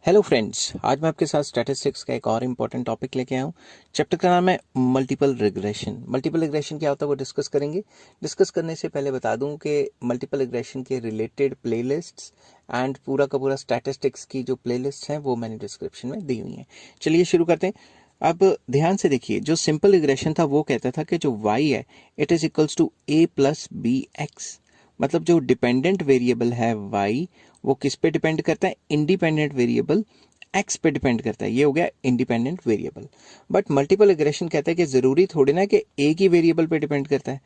Hello friends, आज मैं आपके साथ स्टैटिस्टिक्स का एक और इम्पॉर्टेंट टॉपिक लेके आया हूँ। चैप्टर का नाम है मल्टीपल रिग्रेशन। मल्टीपल रिग्रेशन क्या होता है वो डिस्कस करेंगे। डिस्कस करने से पहले बता दूं कि मल्टीपल रिग्रेशन के रिलेटेड प्लेलिस्ट्स एंड पूरा का पूरा स्टैटिस्टिक्स की जो प्लेलिस्ट हैं वो मैंने डिस्क्रिप्शन में दी हुई हैं। चलिए शुरू करते हैं। अब ध्यान से देखिए, जो सिंपल रिग्रेशन था वो कहता था कि जो y है it is equals to a plus B X. मतलब जो डिपेंडेंट वेरिएबल है y वो किस पे डिपेंड करता है? इंडिपेंडेंट वेरिएबल x पे डिपेंड करता है। ये हो गया independent variable. But multiple regression कहता है कि जरूरी थोड़ी ना कि एक ही वेरिएबल पे डिपेंड करता है।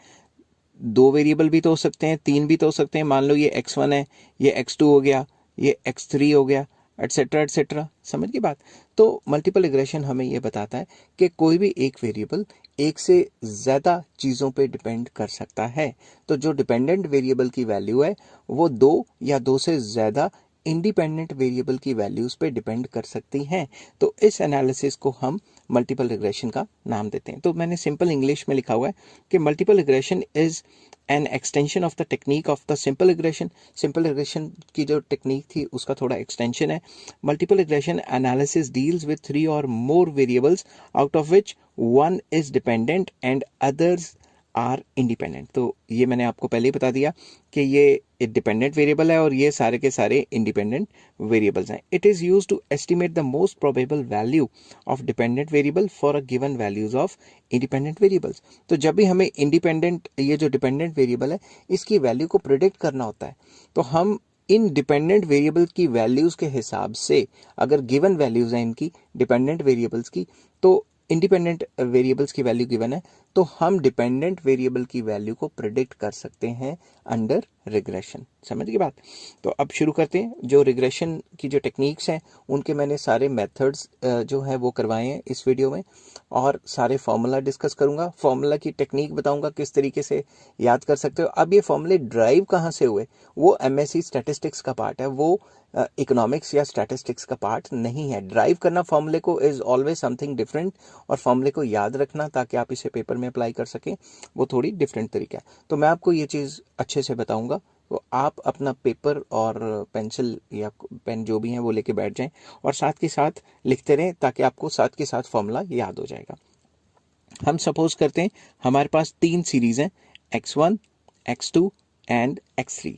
दो वेरिएबल भी तो हो सकते हैं, तीन भी तो हो सकते हैं। मान लो ये x1 है, ये x2 हो गया, ये x3 हो गया, एटसेट्रा एटसेट्रा। समझ की बात? तो मल्टीपल रिग्रेशन हमें ये बताता है कि कोई भी एक वेरिएबल एक से ज्यादा चीजों पे डिपेंड कर सकता है। तो जो डिपेंडेंट वेरिएबल की वैल्यू है वो दो या दो से ज्यादा इंडिपेंडेंट वेरिएबल की वैल्यूज पे डिपेंड कर सकती हैं। तो इस एनालिसिस को हम मल्टीपल रिग्रेशन का नाम देते हैं। तो मैंने सिंपल इंग्लिश में लिखा हुआ है कि multiple regression is an extension of the technique of the simple regression. Simple regression की जो टेक्निक थी उसका थोड़ा एक्सटेंशन है। Multiple regression analysis deals with 3 और more variables out of which one is dependent and others are independent. तो ये मैंने आपको पहले ही बता दिया कि ये डिपेंडेंट वेरिएबल है और ये सारे के सारे इंडिपेंडेंट वेरिएबल्स हैं। It is used to estimate the most probable value of dependent variable for a given values of independent variables. तो जब भी हमें इंडिपेंडेंट ये जो डिपेंडेंट वेरिएबल है इसकी वैल्यू को प्रिडिक्ट करना होता है तो हम इन डिपेंडेंट वेरिएबल की वैल्यूज के हिसाब से, अगर गिवन वैल्यूज हैं इनकी डिपेंडेंट वेरिएबल्स की, तो इंडिपेंडेंट वेरिएबल्स की वैल्यू गिवन है तो हम डिपेंडेंट वेरिएबल की वैल्यू को प्रिडिक्ट कर सकते हैं अंडर रिग्रेशन। समझ गए बात? तो अब शुरू करते हैं। जो रिग्रेशन की जो टेक्निक्स हैं उनके मैंने सारे मेथड्स जो हैं वो करवाए हैं इस वीडियो में, और सारे फॉर्मूला डिस्कस करूंगा। फॉर्मूला की टेक्निक बताऊंगा किस तरीके से याद कर सकते हो। अब ये फॉर्मूले ड्राइव कहाँ से हुए? वो एमएससी स्टैटिस्टिक्स का पार्ट है, वो इकोनॉमिक्स या स्टैटिस्टिक्स का पार्ट नहीं है। ड्राइव करना फॉर्मूले को इज ऑलवेज समथिंग डिफरेंट, और फॉर्मूले को याद रखना ताकि आप इसे पेपर में अप्लाई कर सकें वो थोड़ी डिफरेंट तरीका है। तो मैं आपको ये चीज़ अच्छे से बताऊंगा, तो आप अपना पेपर और पेंसिल या पेन जो भी है वो लेके बैठ जाएं और साथ के साथ लिखते रहें ताकि आपको साथ के साथ फॉर्मूला याद हो जाएगा। हम सपोज करते हैं हमारे पास तीन सीरीज हैं, x1, x2 एंड x3।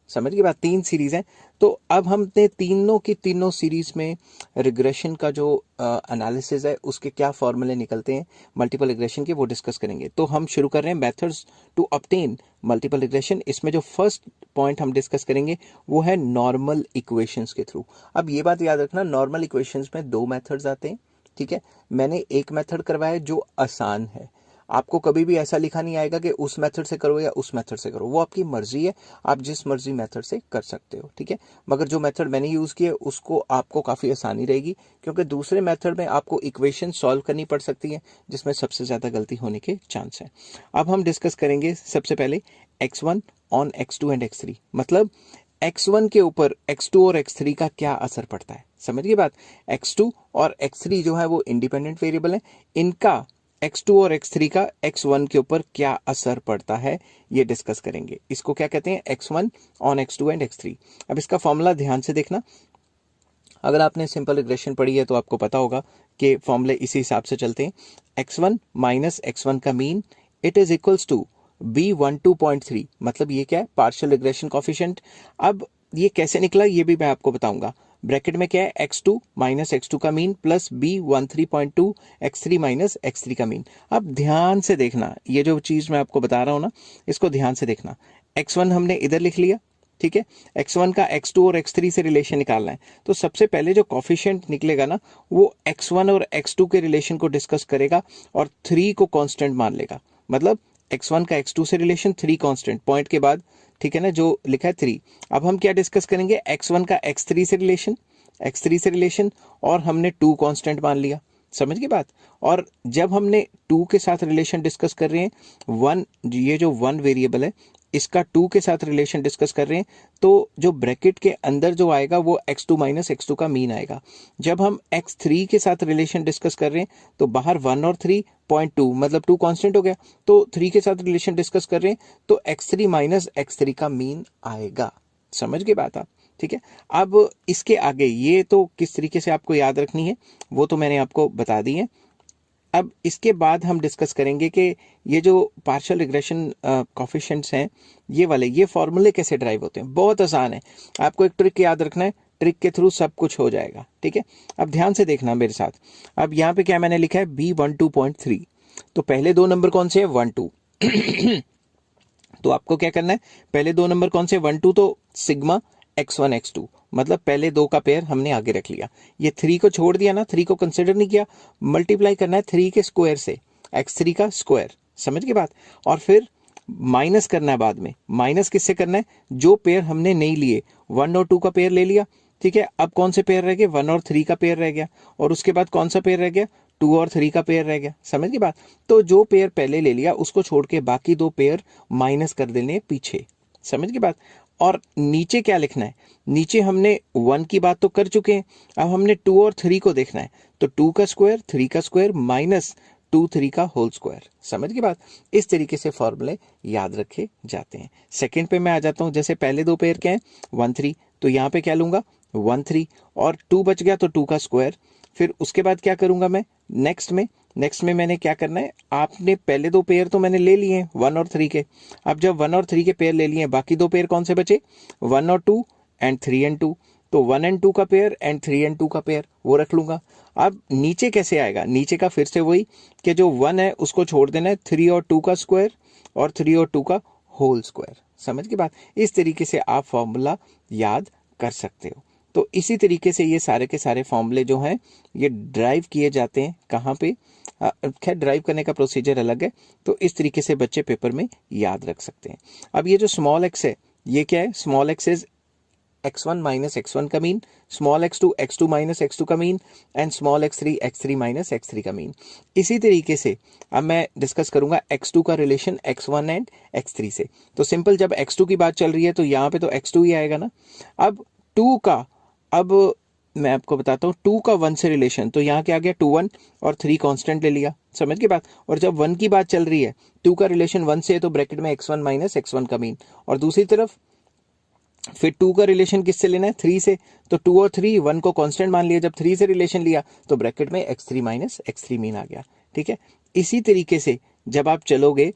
समझ गए बात? तीन सीरीज हैं। तो अब हमने तीनों की तीनों सीरीज में रिग्रेशन का जो एनालिसिस है उसके क्या फॉर्मूले निकलते हैं मल्टीपल रिग्रेशन के, वो डिस्कस करेंगे। तो हम शुरू कर रहे हैं methods to obtain multiple regression. इसमें जो फर्स्ट पॉइंट हम डिस्कस करेंगे वो है नॉर्मल इक्वेशंस के थ्रू। अब ये बात याद रखना, नॉर्मल इक्वेशंस में दो मेथड्स आते हैं। ठीक है, मैंने एक मेथड करवाया जो आसान है। आपको कभी भी ऐसा लिखा नहीं आएगा कि उस मेथड से करो या उस मेथड से करो, वो आपकी मर्जी है, आप जिस मर्जी मेथड से कर सकते हो। ठीक है, मगर जो मेथड मैंने यूज किया उसको आपको काफी आसानी रहेगी, क्योंकि दूसरे मेथड में आपको इक्वेशन सॉल्व करनी पड़ सकती है जिसमें सबसे ज्यादा गलती होने के चांस है। अब हम डिस्कस करेंगे सबसे पहले x1 on x2 and x3। मतलब x1 के ऊपर x2 और x3 का क्या असर पड़ता है। समझिए बात? x2 और x3 जो है वो इंडिपेंडेंट वेरिएबल है, इनका x2 और x3 का x1 के ऊपर क्या असर पड़ता है ये डिस्कस करेंगे। इसको क्या कहते हैं? x1 on x2 and x3। अब इसका फॉर्मूला ध्यान से देखना। अगर आपने सिंपल रिग्रेशन पढ़ी है तो आपको पता होगा कि फॉर्मूले इसी हिसाब से चलते हैं। x1 माइनस x1 का mean it is equals to b12.3। मतलब ये क्या है? Partial regression coefficient. अब ये कैसे निकला ये भी मैं आपको बताऊंगा। ब्रैकेट में क्या है? x2 माइनस x2 का mean plus b13.2 x3 minus x3 का मीन। अब ध्यान से देखना, ये जो चीज मैं आपको बता रहा हूं ना इसको ध्यान से देखना। x1 हमने इधर लिख लिया, ठीक है, x1 का x2 और x3 से रिलेशन निकालना है। तो सबसे पहले जो कोफिशिएंट निकलेगा ना वो x1 और x2 के रिलेशन को डिस्कस करेगा और 3 को कांस्टेंट मान लेगा। मतलब x1 का x2 से रिलेशन, 3 कांस्टेंट पॉइंट के बाद, ठीक है ना, जो लिखा है 3। अब हम क्या डिस्कस करेंगे? x1 का x3 से रिलेशन, x3 से रिलेशन, और हमने 2 कांस्टेंट मान लिया। समझ गए बात? और जब हमने 2 के साथ रिलेशन डिस्कस कर रहे हैं, 1, ये जो 1 वेरिएबल है इसका 2 के साथ रिलेशन डिस्कस कर रहे हैं, तो जो ब्रैकेट के अंदर जो आएगा वो x2 माइनस x2 का मीन आएगा। जब हम x3 के साथ रिलेशन डिस्कस कर रहे हैं तो बाहर 1 और 3.2 मतलब 2 कांस्टेंट हो गया, तो 3 के साथ रिलेशन डिस्कस कर रहे हैं तो x3 माइनस x3 का मीन आएगा। समझ गए बात आप? ठीक है। अब इसके आगे ये तो किस तरीके से आपको याद रखनी है वो तो मैंने आपको बता दी है। अब इसके बाद हम डिस्कस करेंगे कि ये जो पार्शियल रिग्रेशन कोफिशिएंट्स हैं ये वाले, ये फॉर्मूले कैसे ड्राइव होते हैं। बहुत आसान है, आपको एक ट्रिक याद रखना है, ट्रिक के थ्रू सब कुछ हो जाएगा, ठीक है। अब ध्यान से देखना मेरे साथ। अब यहाँ पे क्या मैंने लिखा है B12.3, तो पहले दो नंबर कौन से है 1 2 तो आपको क्या करना है, पहले दो नंबर कौन से 1 2, तो सिग्मा x1 x2, मतलब पहले दो का पेयर हमने आगे रख लिया। ये 3 को छोड़ दिया ना, 3 को कंसिडर नहीं किया, मल्टीप्लाई करना है 3 के स्क्वायर से, x3 का स्क्वायर, समझ के बात। और फिर माइनस करना है बाद में। माइनस किससे करना है, जो पेयर हमने नहीं लिए, 1 और 2 का पेयर ले लिया, ठीक है। अब कौन से पेयर रह गए, 1 और 3 का पेयर रह गया, और उसके बाद कौन सा पेयर रह गया, 2 और 3 का पेयर रह गया, समझ की बात। तो जो पेयर पहले ले लिया उसको छोड़ के बाकी दो पेयर माइनस कर देने पीछे, समझ की बात। और नीचे क्या लिखना है, नीचे हमने 1 की बात तो कर चुके हैं, अब हमने 2 और 3 को देखना है, तो 2 का स्क्वायर 3 का स्क्वायर माइनस 2 3 का होल स्क्वायर, समझ की बात। इस तरीके से फॉर्मूले याद रखे जाते हैं। सेकंड पे मैं आ जाता हूं, जैसे पहले दो पेयर क्या है 1 3, तो यहाँ पे क्या लूंगा 1 3 और 2 बच गया तो 2 का स्क्वायर। फिर उसके बाद क्या करूंगा मैं, नेक्स्ट में मैंने क्या करना है, आपने पहले दो पेयर तो मैंने ले लिए 1 और 3 के। अब जब 1 और 3 के पेयर ले लिए, बाकी दो पेयर कौन से बचे, 1 और 2 एंड 3 एंड 2, तो 1 एंड 2 का पेयर एंड 3 एंड 2 का पेयर वो रख लूंगा। अब नीचे कैसे आएगा, नीचे का फिर से वही कि जो 1 है उसको छोड़ देना है, 3 और 2 का स्क्वायर और 3 और 2 का होल स्क्वायर, समझ की बात। इस तरीके से आप फॉर्मूला याद कर सकते हो। तो इसी तरीके से ये सारे के सारे फॉर्मूले जो हैं ये ड्राइव किए जाते हैं कहाँ पे, खैर ड्राइव करने का प्रोसीजर अलग है, तो इस तरीके से बच्चे पेपर में याद रख सकते हैं। अब ये जो स्मॉल एक्स है ये क्या है, small x is x1 minus x1 का mean, small x2 minus x2 का mean, and small x3 minus x3 का मीन। इसी तरीके से अब मैं डिस्कस करूंगा x2 का रिलेशन x1 एंड x3 से। तो सिंपल, जब x2 की बात चल रही है तो यहाँ पे तो x2 ही आएगा ना। अब 2 का, अब मैं आपको बताता हूँ 2 का 1 से रिलेशन, तो यहाँ क्या आ गया 2 1 और 3 कांस्टेंट ले लिया, समझ की बात। और जब 1 की बात चल रही है, 2 का रिलेशन 1 से है तो ब्रैकेट में x1 माइनस x1 का मीन, और दूसरी तरफ फिर 2 का रिलेशन किससे लेना है 3 से, तो 2 और 3 1 को कांस्टेंट मान लिया, जब 3 से रिलेशन लिया तो ब्रैकेट में x3 माइनस x3 मीन आ गया, ठीक है। इसी तरीके से जब आप चलोगे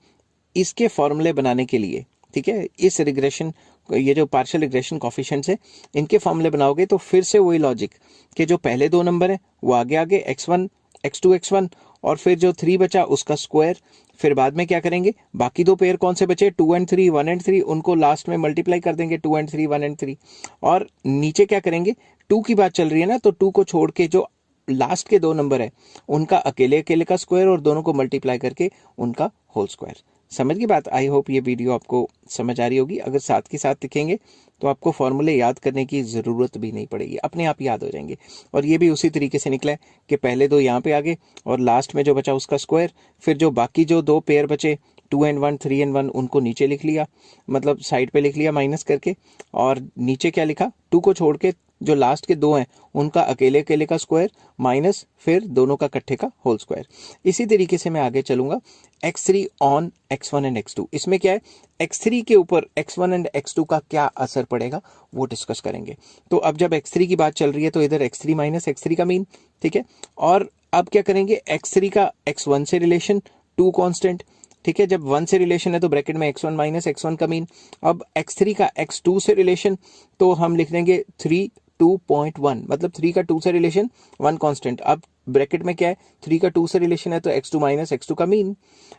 इसके फॉर्मूले बनाने के लिए, ठीक है, इस रिग्रेशन, ये जो पार्शियल रिग्रेशन कोफिशिएंट्स है इनके फॉर्मूले बनाओगे तो फिर से वही लॉजिक कि जो पहले दो नंबर है वो आगे आगे x1 x2 x1, और फिर जो 3 बचा उसका स्क्वायर। फिर बाद में क्या करेंगे, बाकी दो पेयर कौन से बचे 2 एंड 3 1 एंड 3, उनको लास्ट में मल्टीप्लाई कर देंगे 2 एंड 3 1 एंड 3। और नीचे क्या करेंगे, 2 की बात चल रही है ना, तो 2 को छोड़ के जो लास्ट के दो नंबर है उनका अकेले अकेले का स्क्वायर और दोनों को मल्टीप्लाई करके उनका होल स्क्वायर, समझ की बात। आई होप ये वीडियो आपको समझ आ रही होगी। अगर साथ के साथ लिखेंगे तो आपको फॉर्मूले याद करने की ज़रूरत भी नहीं पड़ेगी, अपने आप याद हो जाएंगे। और ये भी उसी तरीके से निकला है कि पहले दो यहाँ पे आ गए और लास्ट में जो बचा उसका स्क्वायर, फिर जो बाकी जो दो पेयर बचे 2 एंड 1 3 एंड 1 उनको नीचे लिख लिया, मतलब साइड पे लिख लिया माइनस करके, और नीचे क्या लिखा 2 को छोड़ के जो लास्ट के दो हैं उनका अकेले अकेले का स्क्वायर माइनस फिर दोनों का इकट्ठे का होल स्क्वायर। इसी तरीके से मैं आगे चलूंगा x3 on x1 and x2। इसमें क्या है, x3 के ऊपर x1 एंड x2 का क्या असर पड़ेगा वो डिस्कस करेंगे। तो अब जब x3 की बात चल रही है तो इधर x3 माइनस x3 का मीन, ठीक है। और अब क्या करेंगे, x3 का x1 से रिलेशन 2 कांस्टेंट, ठीक है। जब 1 से रिलेशन है तो ब्रैकेट में x1 माइनस x1 का मीन। अब x3 का x2 से रिलेशन तो हम लिख देंगे 3 2.1, मतलब 3 का 2 से रिलेशन 1 कांस्टेंट। अब ब्रैकेट में क्या है, 3 का 2 से रिलेशन है तो x2 माइनस x2 का मीन।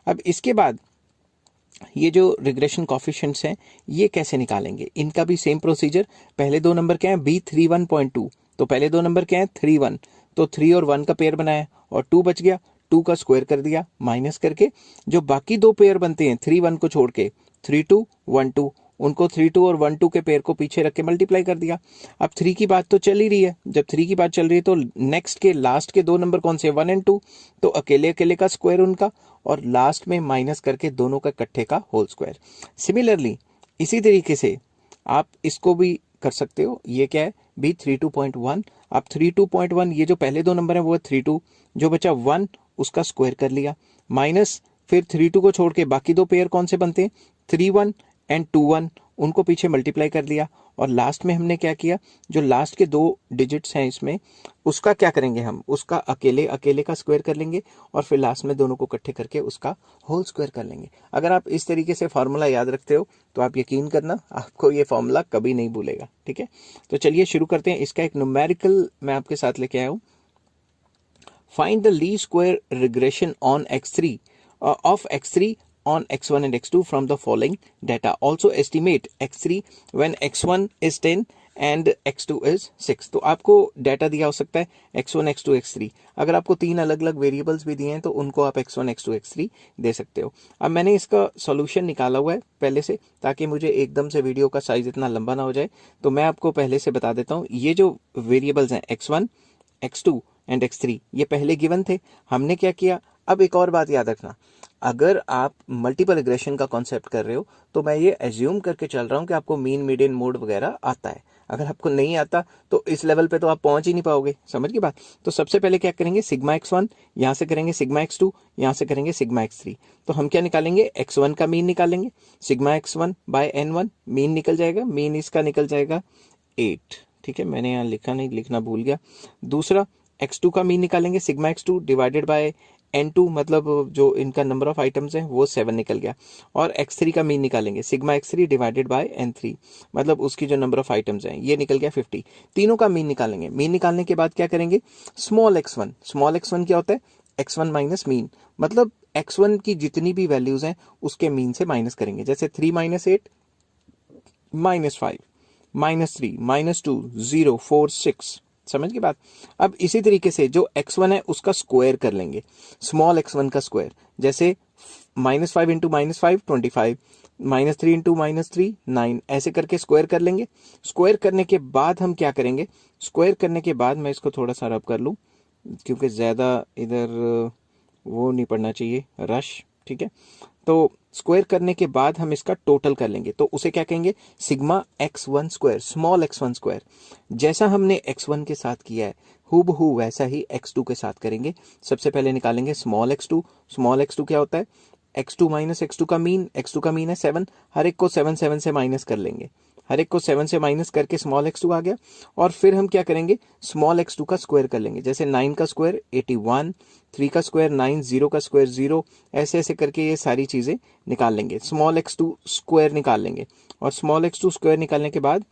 अब इसके बाद ये जो रिग्रेशन कोफिशिएंट्स हैं ये कैसे निकालेंगे, इनका भी सेम प्रोसीजर। पहले दो नंबर क्या है B31.2, तो पहले दो नंबर क्या है 3 1, तो 3 और 1 का पेयर बनाया और 2 बच गया, 2 का स्क्वायर कर दिया माइनस करके, जो बाकी दो पेयर बनते हैं 3 1 को छोड़ के 3 2 1 2, उनको 3 2 और 1 2 के पेयर को पीछे रख के मल्टीप्लाई कर दिया। अब 3 की बात तो चल ही रही है, जब 3 की बात चल रही है तो नेक्स्ट के लास्ट के दो नंबर कौन से 1 एंड 2, तो अकेले अकेले का स्क्वायर उनका, और लास्ट में माइनस करके दोनों का इकट्ठे का होल स्क्वायर। सिमिलरली इसी तरीके से आप इसको भी कर सकते हो। ये क्या है B32.1, अब 32.1 ये जो पहले दो नंबर है वो 32, जो बचा 1 उसका स्क्वायर कर लिया, माइनस फिर 32 को छोड़ के बाकी दो पेयर कौन से बनते हैं 3 1 एंड 2 1, उनको पीछे मल्टीप्लाई कर लिया, और लास्ट में हमने क्या किया, जो लास्ट के 2 डिजिट्स हैं इसमें, उसका क्या करेंगे हम, उसका अकेले अकेले का स्क्वायर कर लेंगे, और फिर लास्ट में दोनों को इकट्ठे करके उसका होल स्क्वायर कर लेंगे। अगर आप इस तरीके से फॉर्मूला याद रखते हो तो आप यकीन करना आपको ये फॉर्मूला कभी नहीं भूलेगा। ठीक है, तो चलिए शुरू करते हैं। इसका एक न्यूमेरिकल मैं आपके साथ लेके आया हूँ। Find the least square regression on x3 of x3 on x1 and x2 from the following data. Also estimate x3 when x1 is 10 and x2 is 6. तो आपको डाटा दिया हो सकता है x1, x2, x3। अगर आपको 3 अलग अलग वेरिएबल्स भी दिए हैं तो उनको आप x1, x2, x3 दे सकते हो। अब मैंने इसका सॉल्यूशन निकाला हुआ है पहले से, ताकि मुझे एकदम से वीडियो का साइज इतना लंबा ना हो जाए, तो मैं आपको पहले से बता देता हूँ। ये जो वेरिएबल्स हैं x1, x2 एंड x3, ये पहले गिवन थे। हमने क्या किया, अब एक और बात याद रखना, अगर आप मल्टीपल रिग्रेशन का कॉन्सेप्ट कर रहे हो तो मैं ये एज्यूम करके चल रहा हूँ कि आपको मीन मीडियन मोड वगैरह आता है। अगर आपको नहीं आता तो इस लेवल पे तो आप पहुंच ही नहीं पाओगे, समझ की बात। तो सबसे पहले क्या करेंगे, सिग्मा x1, यहाँ से करेंगे सिग्मा x2, यहाँ से करेंगे सिग्मा x3। तो हम क्या निकालेंगे, x1 का मीन निकालेंगे, sigma x1 bye n1 mean निकल जाएगा, मीन इसका निकल जाएगा 8। ठीक है, मैंने यहाँ लिखा नहीं, लिखना भूल गया। दूसरा x2 का मीन निकालेंगे, sigma x2 divided by n2, मतलब जो इनका नंबर ऑफ आइटम्स है वो 7 निकल गया। और x3 का मीन निकालेंगे, sigma x3 divided by n3, मतलब उसकी जो नंबर ऑफ आइटम्स हैं ये निकल गया 50। तीनों का मीन निकालेंगे। मीन निकालने के बाद क्या करेंगे, स्मॉल x1। स्मॉल x1 क्या होता है, x1 माइनस मीन, मतलब x1 की जितनी भी वैल्यूज हैं उसके मीन से माइनस करेंगे। जैसे 3 माइनस 8 माइनस 5 माइनस 3 माइनस 2 0 4 6, समझ की बात। अब इसी तरीके से जो x1 है उसका स्क्वायर कर लेंगे, स्मॉल x1 का स्क्वायर। जैसे -5 इंटू -5 25, -3 इंटू -3 9, ऐसे करके स्क्वायर कर लेंगे। स्क्वायर करने के बाद हम क्या करेंगे, स्क्वायर करने के बाद मैं इसको थोड़ा सा रब कर लूँ क्योंकि ज़्यादा इधर वो नहीं पड़ना चाहिए रश। ठीक है, तो स्क्वायर करने के बाद हम इसका टोटल कर लेंगे, तो उसे क्या कहेंगे, sigma x1 square, small x1 square. जैसा हमने x1 के साथ किया है हूबहू वैसा ही x2 के साथ करेंगे। सबसे पहले निकालेंगे स्मॉल x2। स्मॉल x2 क्या होता है, x2 माइनस x2 का मीन, x2 का मीन है 7, हर एक को 7 7 से माइनस कर लेंगे, हर एक को 7 से माइनस करके स्मॉल x2 आ गया। और फिर हम क्या करेंगे, स्मॉल x2 का स्क्वायर कर लेंगे। जैसे 9 का स्क्वायर 81, 3 का स्क्वायर 9, 0 का स्क्वायर 0, ऐसे ऐसे करके ये सारी चीज़ें निकाल लेंगे। स्मॉल x2 स्क्वायर निकाल लेंगे, और स्मॉल x2 स्क्वायर निकालने के बाद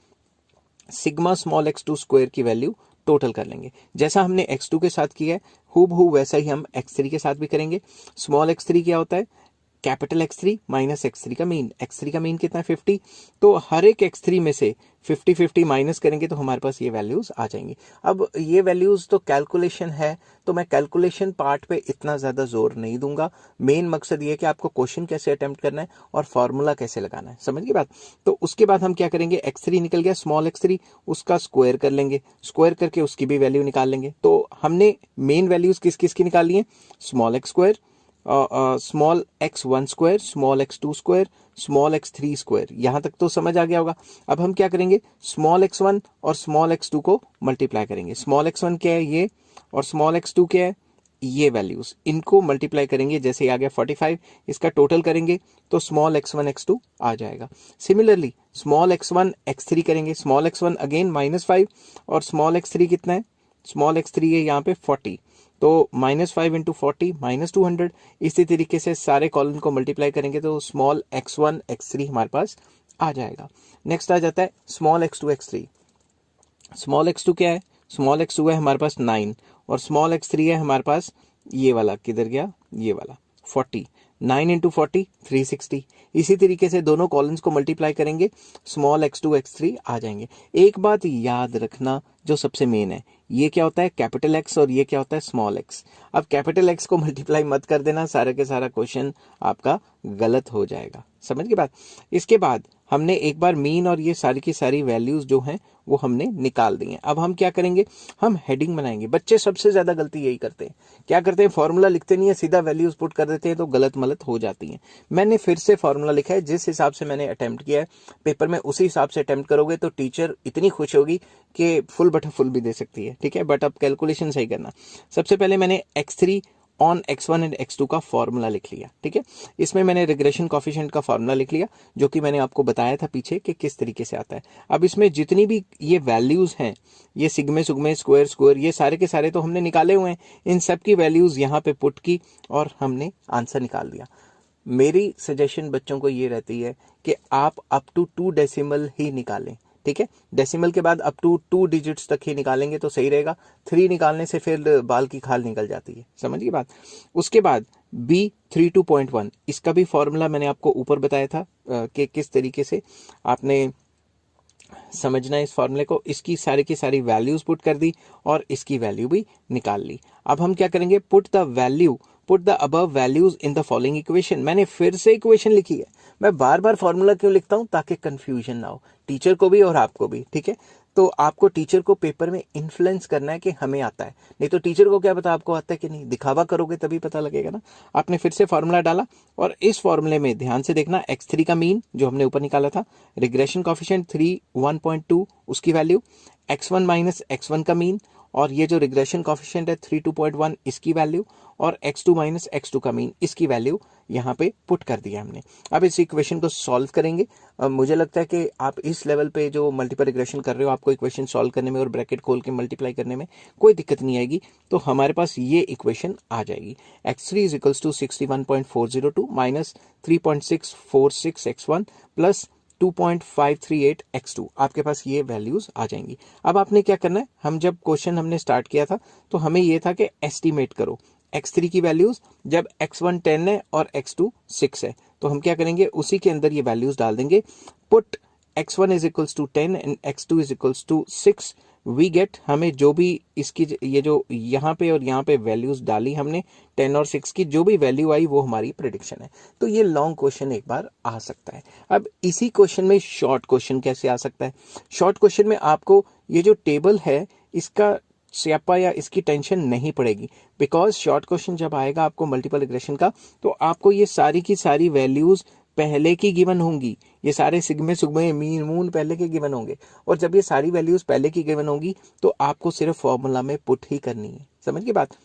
सिग्मा स्मॉल x2 स्क्वायर की वैल्यू टोटल कर लेंगे। जैसा हमने x2 के साथ किया है हूबहू वैसा ही हम x3 के साथ भी करेंगे। स्मॉल x3 क्या होता है, कैपिटल x3 माइनस x3 का मीन। x3 का मीन कितना है 50, तो हर एक x3 में से 50 50 माइनस करेंगे तो हमारे पास ये वैल्यूज आ जाएंगी। अब ये वैल्यूज तो कैलकुलेशन है, तो मैं कैलकुलेशन पार्ट पे इतना ज़्यादा जोर नहीं दूंगा। मेन मकसद ये कि आपको क्वेश्चन कैसे अटेम्प्ट करना है और फॉर्मूला कैसे लगाना है, समझ गए बात। तो उसके बाद हम क्या करेंगे, x3 निकल गया स्मॉल x3, उसका स्क्वायर कर लेंगे, स्क्वायर करके उसकी भी वैल्यू निकाल लेंगे। तो हमने मेन वैल्यूज किस किस की निकाली है, small x square, small x1 square, small x2 square, small x3 square. यहां तक तो समझ आ गया होगा। अब हम क्या करेंगे, स्मॉल x1 और स्मॉल x2 को मल्टीप्लाई करेंगे। स्मॉल x1 क्या है ये, और स्मॉल x2 क्या है ये, वैल्यूज इनको मल्टीप्लाई करेंगे। जैसे आ गया 45, इसका टोटल करेंगे तो स्मॉल x1 x2 आ जाएगा। सिमिलरली स्मॉल x1 x3 करेंगे, स्मॉल x1 अगेन -5, और स्मॉल x3 कितना है, स्मॉल x3 है यहाँ पे 40, तो -5 इंटू 40 -200। इसी तरीके से सारे कॉलम को मल्टीप्लाई करेंगे तो स्मॉल x1 x3 हमारे पास आ जाएगा। नेक्स्ट आ जाता है small x2 x3। Small x2 क्या है, स्मॉल x2 है हमारे पास 9, और स्मॉल x3 है हमारे पास ये वाला, किधर गया ये वाला 40, 9 इंटू 40 360। इसी तरीके से दोनों कॉलम्स को मल्टीप्लाई करेंगे, स्मॉल x2 x3 आ जाएंगे। एक बात याद रखना जो सबसे मेन है, ये क्या होता है कैपिटल X और ये क्या होता है स्मॉल x। अब कैपिटल X को मल्टीप्लाई मत कर देना, सारा के सारा क्वेश्चन आपका गलत हो जाएगा, समझ के बात। इसके बाद हमने एक बार मीन और ये सारी की सारी वैल्यूज जो हैं वो हमने निकाल दी हैं। अब हम क्या करेंगे, हम हेडिंग बनाएंगे। बच्चे सबसे ज्यादा गलती यही करते हैं, क्या करते हैं, फॉर्मूला लिखते नहीं है, सीधा वैल्यूज पुट कर देते हैं, तो गलत मलत हो जाती हैं। मैंने फिर से फॉर्मूला लिखा है, जिस हिसाब से मैंने अटेम्प्ट किया है पेपर में उसी हिसाब से अटेम्प्ट करोगे तो टीचर इतनी खुश होगी कि फुल बटा फुल भी दे सकती है। ठीक है, बट अब कैलकुलेशन सही करना। सबसे पहले मैंने x3 on x1 and x2 का फॉर्मूला लिख लिया। ठीक है, इसमें मैंने रिग्रेशन कॉफिशिएंट का फॉर्मूला लिख लिया जो कि मैंने आपको बताया था पीछे कि किस तरीके से आता है। अब इसमें जितनी भी ये वैल्यूज हैं, ये सिग्मे सुगमे स्क्वायर स्क्वायर, ये सारे के सारे तो हमने निकाले हुए हैं, इन सब की वैल्यूज यहाँ पे पुट की और हमने आंसर निकाल दिया। मेरी सजेशन बच्चों को ये रहती है कि आप अप टू 2 डेसिमल ही निकालें। ठीक है, डेसिमल के बाद अप टू 2 डिजिट्स तक ही निकालेंगे तो सही रहेगा। 3 निकालने से फिर बाल की खाल निकल जाती है, समझिए बात। उसके बाद B32.1, इसका भी फॉर्मूला मैंने आपको ऊपर बताया था कि किस तरीके से आपने समझना है इस फॉर्मूले को। इसकी सारी की सारी वैल्यूज पुट कर दी और इसकी वैल्यू भी निकाल ली। अब हम क्या करेंगे, put the above values in the following equation. मैंने फिर से इक्वेशन लिखी है। मैं बार बार फॉर्मूला क्यों लिखता हूं, ताकि कंफ्यूजन ना हो टीचर को भी और आपको भी। ठीक है, तो आपको टीचर को पेपर में इन्फ्लुएंस करना है कि हमें आता है, नहीं तो टीचर को क्या पता आपको आता है कि नहीं। दिखावा करोगे तभी पता लगेगा ना। आपने फिर से फॉर्मूला डाला और इस फॉर्मूले में ध्यान से देखना, x3 का मीन जो हमने ऊपर निकाला था, रिग्रेशन कॉफिशिएंट 1.2 उसकी वैल्यू, x1 माइनस x1 का मीन, और ये जो रिग्रेशन कॉफिशिएंट है 32.1 इसकी वैल्यू, और x2 माइनस x2 का मीन इसकी वैल्यू यहाँ पे पुट कर दिया हमने। अब इस इक्वेशन को सॉल्व करेंगे। मुझे लगता है कि आप इस लेवल पे जो मल्टीपल रिग्रेशन कर रहे हो, आपको इक्वेशन सॉल्व करने में और ब्रैकेट खोल के मल्टीप्लाई करने में कोई दिक्कत नहीं आएगी। तो हमारे पास ये इक्वेशन आ जाएगी, x3 is equals to 61.402 minus 3.646 x1 plus 2.538 x2। आपके पास ये वैल्यूज आ जाएंगी। अब आपने क्या करना है, हम जब क्वेश्चन हमने स्टार्ट किया था तो हमें ये था कि एस्टिमेट करो x3 की वैल्यूज, जब x1 10 है और x2 6 है तो हम क्या करेंगे, उसी के अंदर ये वैल्यूज डाल देंगे। Put x1 is equals to 10 and x2 is equals to 6 we get, हमें जो भी इसकी ये जो यहाँ पे और यहाँ पे वैल्यूज डाली हमने 10 और 6 की, जो भी वैल्यू आई वो हमारी प्रेडिक्शन है। तो ये लॉन्ग क्वेश्चन एक बार आ सकता है। अब इसी क्वेश्चन में शॉर्ट क्वेश्चन कैसे आ सकता है। शॉर्ट क्वेश्चन में आपको ये जो टेबल है इसका स्यापा या इसकी टेंशन नहीं पड़ेगी, बिकॉज शॉर्ट क्वेश्चन जब आएगा आपको मल्टीपल रिग्रेशन का, तो आपको ये सारी की सारी वैल्यूज पहले की गिवन होंगी। ये सारे सिग्मे सुग्मे मीन मून पहले के गिवन होंगे, और जब ये सारी वैल्यूज पहले की गिवन होंगी तो आपको सिर्फ फॉर्मूला में पुट ही करनी है। समझ गए बात।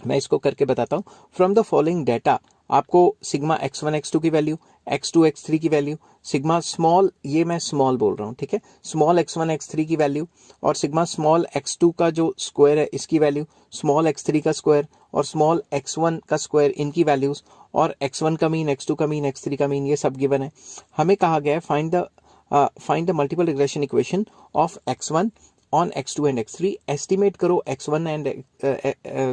मैं इसको करके बताता हूं। फ्रॉम द फॉलोइंग डेटा आपको सिग्मा x1 x2 की वैल्यू, x2 x3 की वैल्यू, सिग्मा स्मॉल, ये मैं स्मॉल बोल रहा हूं, ठीक है, स्मॉल x1 x3 की वैल्यू, और सिग्मा स्मॉल x2 का जो स्क्वायर है इसकी वैल्यू, स्मॉल x3 का स्क्वायर और स्मॉल x1 का स्क्वायर, इनकी वैल्यूज, और x1 का मीन, x2 का मीन, x3 का मीन, ये सब गिवन है। हमें कहा गया है find the multiple regression equation of x1 on x2 and x3। Estimate करो x1 एंड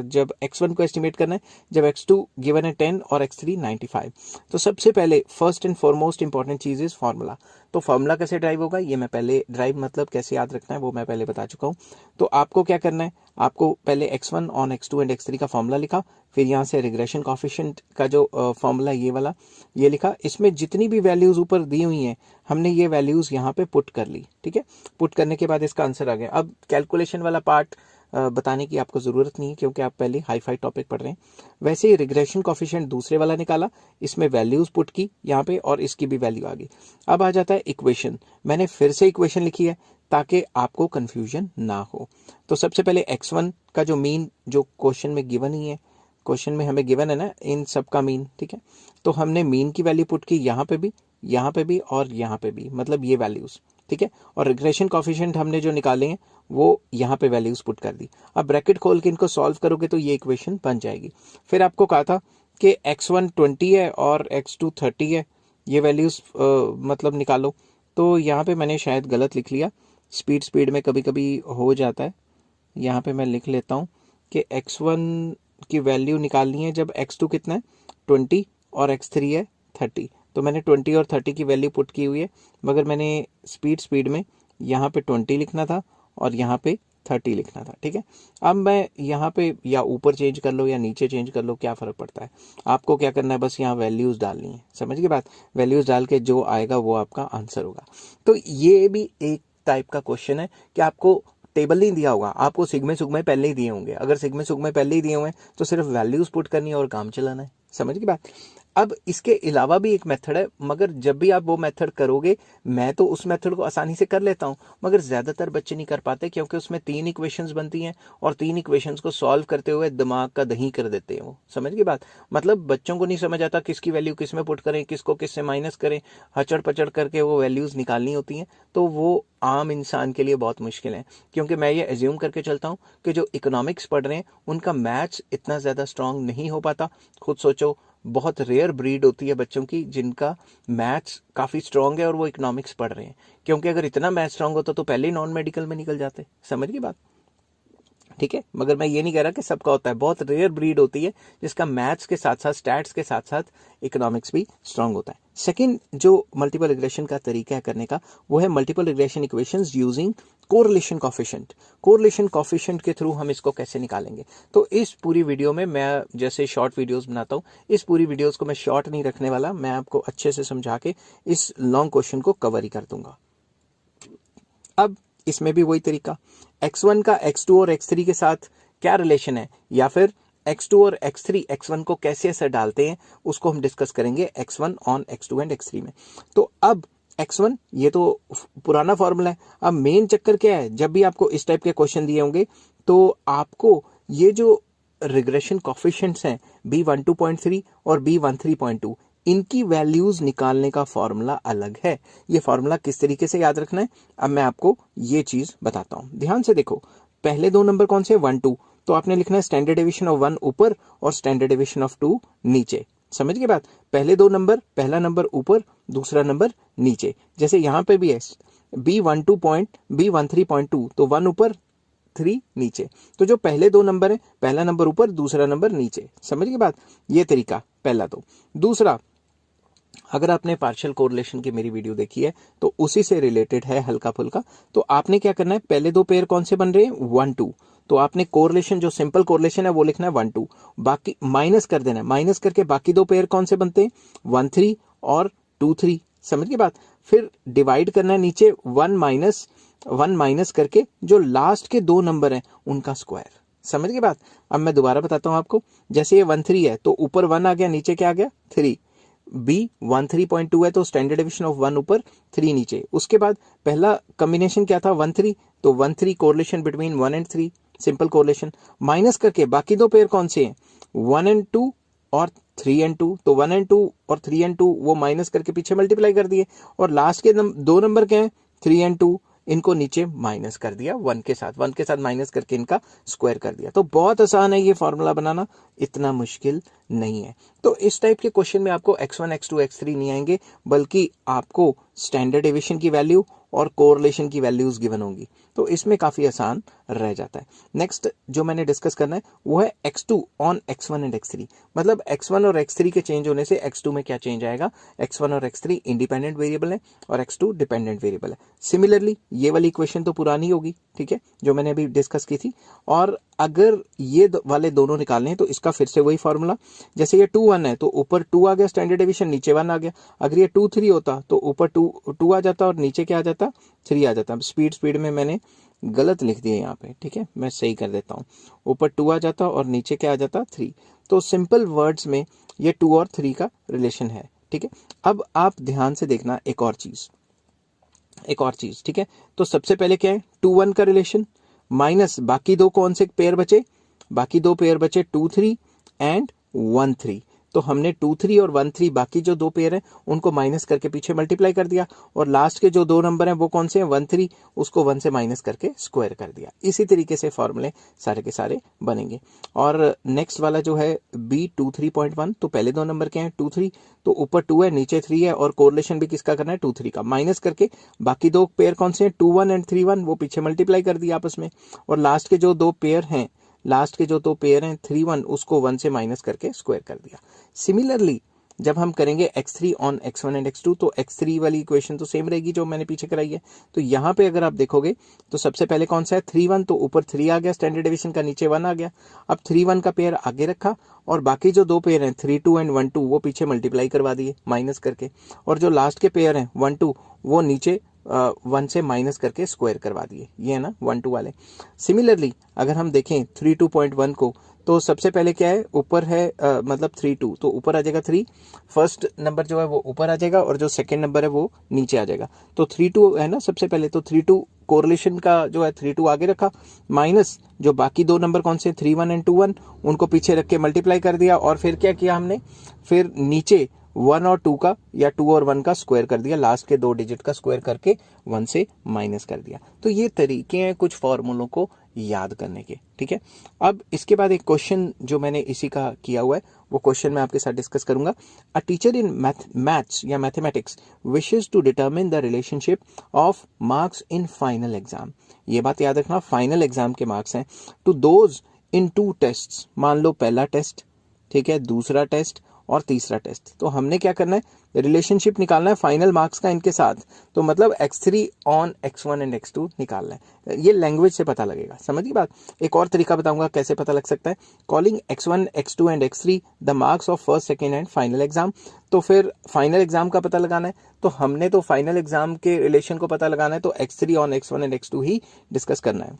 जब x1 को एस्टिमेट करना है जब x2 गिवन है 10 और x3 95। तो सबसे पहले फर्स्ट एंड फॉरमोस्ट इंपॉर्टेंट चीज इज फॉर्मूला। तो फॉर्मूला कैसे ड्राइव होगा, ये मैं पहले, ड्राइव मतलब कैसे याद रखना है वो मैं पहले बता चुका हूं। तो आपको क्या करना है, आपको पहले x1 on x2 and x3 का फॉर्मूला लिखा, फिर यहाँ से रिग्रेशन कॉफिशिएंट का जो फॉर्मूला ये वाला ये लिखा, इसमें जितनी भी वैल्यूज ऊपर दी हुई हैं हमने ये वैल्यूज यहाँ पे पुट कर ली। ठीक है, पुट करने के बाद इसका आंसर आ गया। अब कैलकुलेशन वाला पार्ट बताने की आपको जरूरत नहीं है क्योंकि आप पहले हाई फाई टॉपिक पढ़ रहे हैं। वैसे ही रिग्रेशन कॉफिशिएंट दूसरे वाला निकाला, इसमें वैल्यूज पुट की यहाँ पे और इसकी भी वैल्यू आ गई। अब आ जाता है इक्वेशन। मैंने फिर से इक्वेशन लिखी है ताकि आपको कंफ्यूजन ना हो। तो सबसे पहले x1 का जो मीन जो क्वेश्चन में गिवन ही है, क्वेश्चन में हमें गिवन है ना इन सब का मीन, ठीक है, तो हमने मीन की वैल्यू पुट की यहाँ पे भी, यहाँ पे भी और यहाँ पे भी, मतलब ये वैल्यूज, ठीक है, और रिग्रेशन कॉफिशिएंट हमने जो निकाले हैं वो यहाँ पे वैल्यूज पुट कर दी। अब ब्रैकेट खोल के इनको सॉल्व करोगे तो ये इक्वेशन बन जाएगी। फिर आपको कहा था कि x1 20 है और x2 30 है, ये वैल्यूज मतलब निकालो। तो यहाँ पे मैंने शायद गलत लिख लिया, स्पीड में कभी कभी हो जाता है। यहाँ पे मैं लिख लेता हूँ कि x1 की वैल्यू निकालनी है जब x2 कितना है 20 और x3 है 30। तो मैंने 20 और 30 की वैल्यू पुट की हुई है, मगर मैंने स्पीड में यहाँ पे 20 लिखना था और यहाँ पे 30 लिखना था। ठीक है, अब मैं यहाँ पे या ऊपर चेंज कर लो या नीचे चेंज कर लो, क्या फ़र्क पड़ता है। आपको क्या करना है, बस यहाँ वैल्यूज़ डालनी है। समझ गए बात। वैल्यूज़ डाल के जो आएगा वो आपका आंसर होगा। तो ये भी एक टाइप का क्वेश्चन है कि आपको टेबल नहीं दिया होगा, आपको सिग्मे सुग्मे पहले ही दिए होंगे। अगर सिग्मे सुग्मे पहले ही दिए हुए हैं तो सिर्फ वैल्यूज़ पुट करनी है और काम चलाना है। समझ गए बात। अब इसके अलावा भी एक मेथड है, मगर जब भी आप वो मेथड करोगे, मैं तो उस मेथड को आसानी से कर लेता हूँ, मगर ज़्यादातर बच्चे नहीं कर पाते, क्योंकि उसमें 3 इक्वेशंस बनती हैं और 3 इक्वेशंस को सॉल्व करते हुए दिमाग का दही कर देते हैं वो। समझ गए बात? मतलब बच्चों को नहीं समझ आता किसकी वैल्यू किस में पुट करें, किसको किससे माइनस करें, हचड़ पचड़ करके वो वैल्यूज़ निकालनी होती हैं। तो वो आम इंसान के लिए बहुत मुश्किल है, क्योंकि मैं ये एज्यूम करके चलता हूँ कि जो इकोनॉमिक्स पढ़ रहे हैं उनका मैथ्स इतना ज़्यादा स्ट्रांग नहीं हो पाता। खुद सोचो, बहुत रेयर ब्रीड होती है बच्चों की जिनका मैथ्स काफ़ी स्ट्रांग है और वो इकोनॉमिक्स पढ़ रहे हैं, क्योंकि अगर इतना मैथ्स स्ट्रांग होता तो पहले ही नॉन मेडिकल में निकल जाते। समझ गई बात? ठीक है, मगर मैं ये नहीं कह रहा कि सबका होता है, बहुत रेयर ब्रीड होती है जिसका मैथ्स के साथ साथ स्टैट्स के साथ साथ इकोनॉमिक्स भी स्ट्रांग होता है। सेकंड जो मल्टीपल रिग्रेशन का तरीका है करने का, वो है multiple regression equations using correlation coefficient. Correlation coefficient के थ्रू हम इसको कैसे निकालेंगे, तो इस पूरी वीडियो में मैं जैसे शॉर्ट वीडियोस बनाता हूँ, इस पूरी वीडियोस को मैं शॉर्ट नहीं रखने वाला, मैं आपको अच्छे से समझा के इस लॉन्ग क्वेश्चन को कवर ही कर दूंगा। अब इसमें भी वही तरीका, x1 का x2 और x3 के साथ क्या रिलेशन है, या फिर x2 और x3 x1 को कैसे असर डालते हैं, उसको हम डिस्कस करेंगे x1 on x2 and x3 में। तो अब x1 ये तो पुराना फॉर्मूला है। अब मेन चक्कर क्या है, जब भी आपको इस टाइप के क्वेश्चन दिए होंगे तो आपको ये जो रिग्रेशन कोफिशिएंट्स हैं B12.3 और B13.2, इनकी वैल्यूज निकालने का फॉर्मूला अलग है। ये फॉर्मूला किस तरीके से याद रखना है, अब मैं आपको ये चीज बताता हूं। ध्यान से देखो, पहले 2 नंबर कौन से, 1 2, तो आपने लिखना है स्टैंडर्ड डेविएशन ऑफ 1 ऊपर और स्टैंडर्ड डेविएशन ऑफ 2 नीचे। समझ गए बात? पहले 2 नंबर, पहला नंबर ऊपर, दूसरा नंबर नीचे। जैसे यहां पे भी है B13.2, तो 1 ऊपर 3 नीचे। तो जो पहले 2 नंबर है, पहला नंबर ऊपर, दूसरा नंबर नीचे। समझ गए बात? ये तरीका पहला। तो दूसरा, अगर आपने पार्शियल कोरिलेशन की मेरी वीडियो देखी है तो उसी से रिलेटेड है हल्का फुल्का। तो आपने क्या करना है, पहले 2 पेयर कौन से बन रहे हैं, 1 2, तो आपने कोरिलेशन जो सिंपल कोरिलेशन है वो लिखना है 1 2, बाकी माइनस कर देना है, माइनस करके बाकी 2 पेयर कौन से बनते हैं, 1 3 और 2 3। समझ गए बात? फिर डिवाइड करना है नीचे 1 माइनस करके जो लास्ट के 2 नंबर हैं उनका स्क्वायर। समझ गए बात? अब मैं दोबारा बताता हूं आपको, जैसे ये 1 3 है तो ऊपर 1 आ गया, नीचे क्या आ गया, 3। B13.2 है तो स्टैंडर्ड डेविएशन ऑफ 1 ऊपर 3 नीचे। उसके बाद पहला कॉम्बिनेशन क्या था, 1 3, तो 1 3 correlation between 1 and 3, simple correlation, minus करके बाकी 2 पेयर कौन से हैं, 1 एंड 2 और 3 एंड 2, तो 1 एंड 2 और 3 एंड 2 वो माइनस करके पीछे मल्टीप्लाई कर दिए, और लास्ट के 2 नंबर क्या है, 3 एंड 2, इनको नीचे माइनस कर दिया 1 के साथ माइनस करके इनका स्क्वायर कर दिया। तो बहुत आसान है ये फॉर्मूला बनाना, इतना मुश्किल नहीं है। तो इस टाइप के क्वेश्चन में आपको x1 x2 x3 नहीं आएंगे, बल्कि आपको स्टैंडर्ड डेविएशन की वैल्यू और कोरिलेशन की वैल्यूज गिवन होंगी, तो इसमें काफी आसान रह जाता है। नेक्स्ट जो मैंने डिस्कस करना है वो है x2 on x1 and x3, मतलब x1 और x3 के चेंज होने से x2 में क्या चेंज आएगा। x1 और x3 इंडिपेंडेंट वेरिएबल है और x2 डिपेंडेंट वेरिएबल है। सिमिलरली ये वाली इक्वेशन तो पुरानी होगी, ठीक है, जो मैंने अभी डिस्कस की थी, और अगर ये वाले दोनों निकालने हैं तो इसका फिर से वही फॉर्मूला, जैसे ये 2 1 है तो ऊपर 2 आ गया स्टैंडर्ड डेविएशन, नीचे 1 आ गया। अगर ये 2 3 होता तो ऊपर 2 आ जाता और नीचे क्या आ जाता, 3 आ जाता। स्पीड में मैंने गलत लिख दिया यहाँ पे, ठीक है, मैं सही कर देता हूँ, ऊपर 2 आ जाता और नीचे क्या आ जाता, 3। तो सिंपल वर्ड्स में ये 2 और 3 का रिलेशन है, ठीक है। अब आप ध्यान से देखना एक और चीज, ठीक है। तो सबसे पहले क्या है, 2 1 का रिलेशन माइनस बाकी 2 कौन से पेयर बचे, बाकी 2 पेयर बचे 2 3 एंड 1 3। तो हमने 2 3 और 1 3 बाकी जो 2 पेयर हैं उनको माइनस करके पीछे मल्टीप्लाई कर दिया, और लास्ट के जो 2 नंबर हैं वो कौन से हैं, 1 3, उसको 1 से माइनस करके स्क्वायर कर दिया। इसी तरीके से फॉर्मूले सारे के सारे बनेंगे। और नेक्स्ट वाला जो है B23.1, तो पहले 2 नंबर के हैं 2 3, तो ऊपर 2 है नीचे 3 है, और कोरिलेशन भी किसका करना है, 2 3 का, माइनस करके बाकी 2 पेयर कौन से हैं, 2 1 एंड 3 1, वो पीछे मल्टीप्लाई कर दिया आपस में, और लास्ट के जो 2 पेयर हैं 3 1, उसको 1 से माइनस करके स्क्वायर कर दिया। सिमिलरली जब हम करेंगे x3 on x1 and x2, तो x3 वाली इक्वेशन तो सेम रहेगी जो मैंने पीछे कराई है। तो यहाँ पे अगर आप देखोगे तो सबसे पहले कौन सा है, 3 1, तो ऊपर 3 आ गया स्टैंडर्ड डेविएशन का, नीचे 1 आ गया। अब 3 1 का पेयर आगे रखा, और बाकी जो 2 पेयर हैं 3 2 एंड 1 2 वो पीछे मल्टीप्लाई करवा दिए माइनस करके, और जो लास्ट के पेयर हैं 1 2 वो नीचे 1 से माइनस करके स्क्वायर करवा दिए, ये है ना 1 2 वाले। सिमिलरली अगर हम देखें 3 2.1 को, तो सबसे पहले क्या है, ऊपर है मतलब 3 2, तो ऊपर आ जाएगा 3, फर्स्ट नंबर जो है वो ऊपर आ जाएगा और जो सेकंड नंबर है वो नीचे आ जाएगा। तो 3 2 है ना सबसे पहले, तो 3 2 कोरिलेशन का जो है 3 2 आगे रखा, माइनस जो बाकी दो नंबर कौन से 3 1 एंड 2 1 उनको पीछे रख के मल्टीप्लाई कर दिया, और फिर क्या किया हमने, फिर नीचे 1 और 2 का या 2 और 1 का स्क्वायर कर दिया, लास्ट के 2 डिजिट का स्क्वायर करके 1 से माइनस कर दिया। तो ये तरीके हैं कुछ फॉर्मूलों को याद करने के, ठीक है। अब इसके बाद एक क्वेश्चन जो मैंने इसी का किया हुआ है वो क्वेश्चन मैं आपके साथ डिस्कस करूंगा। अ टीचर इन मैथ्स या mathematics wishes to determine the relationship of marks in final exam. ये बात याद रखना, फाइनल एग्जाम के मार्क्स हैं टू दोज इन 2 टेस्ट। मान लो पहला टेस्ट, ठीक है, दूसरा टेस्ट और तीसरा टेस्ट। तो हमने क्या करना है, रिलेशनशिप निकालना है फाइनल मार्क्स का इनके साथ, तो मतलब x3 on x1 and x2 निकालना है। ये लैंग्वेज से पता लगेगा, समझिए बात। एक और तरीका बताऊंगा कैसे पता लग सकता है, calling x1 x2 and x3 the marks of first second and final exam. तो फिर फाइनल एग्जाम का पता लगाना है, तो हमने तो फाइनल एग्जाम के रिलेशन को पता लगाना है, तो x3 on x1 and x2 he discuss करना है।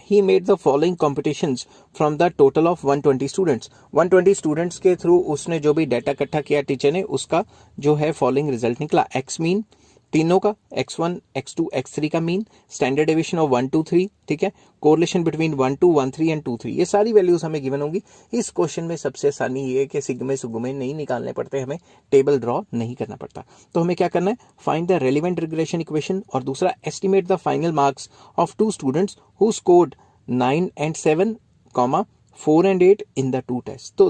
He made the following competitions from the total of 120 students. 120 students के थ्रू उसने जो भी डाटा इकट्ठा किया टीचर ने, उसका जो है फॉलोइंग रिजल्ट निकला। एक्स मीन तीनों का, x1 x2 x3 का मीन, स्टैंडर्ड डेविएशन ऑफ 1 2 3, ठीक है, कोरिलेशन बिटवीन 1 2 1 3 एंड 2 3, ये सारी वैल्यूज हमें गिवन होंगी। इस क्वेश्चन में सबसे आसानी ये है कि सिग्मे सुगमे नहीं निकालने पड़ते, हमें टेबल ड्रॉ नहीं करना पड़ता। तो हमें क्या करना है, find the relevant regression equation, और दूसरा estimate the final marks of 2 students who scored 9 and 7, 4 and 8 in the 2 test. तो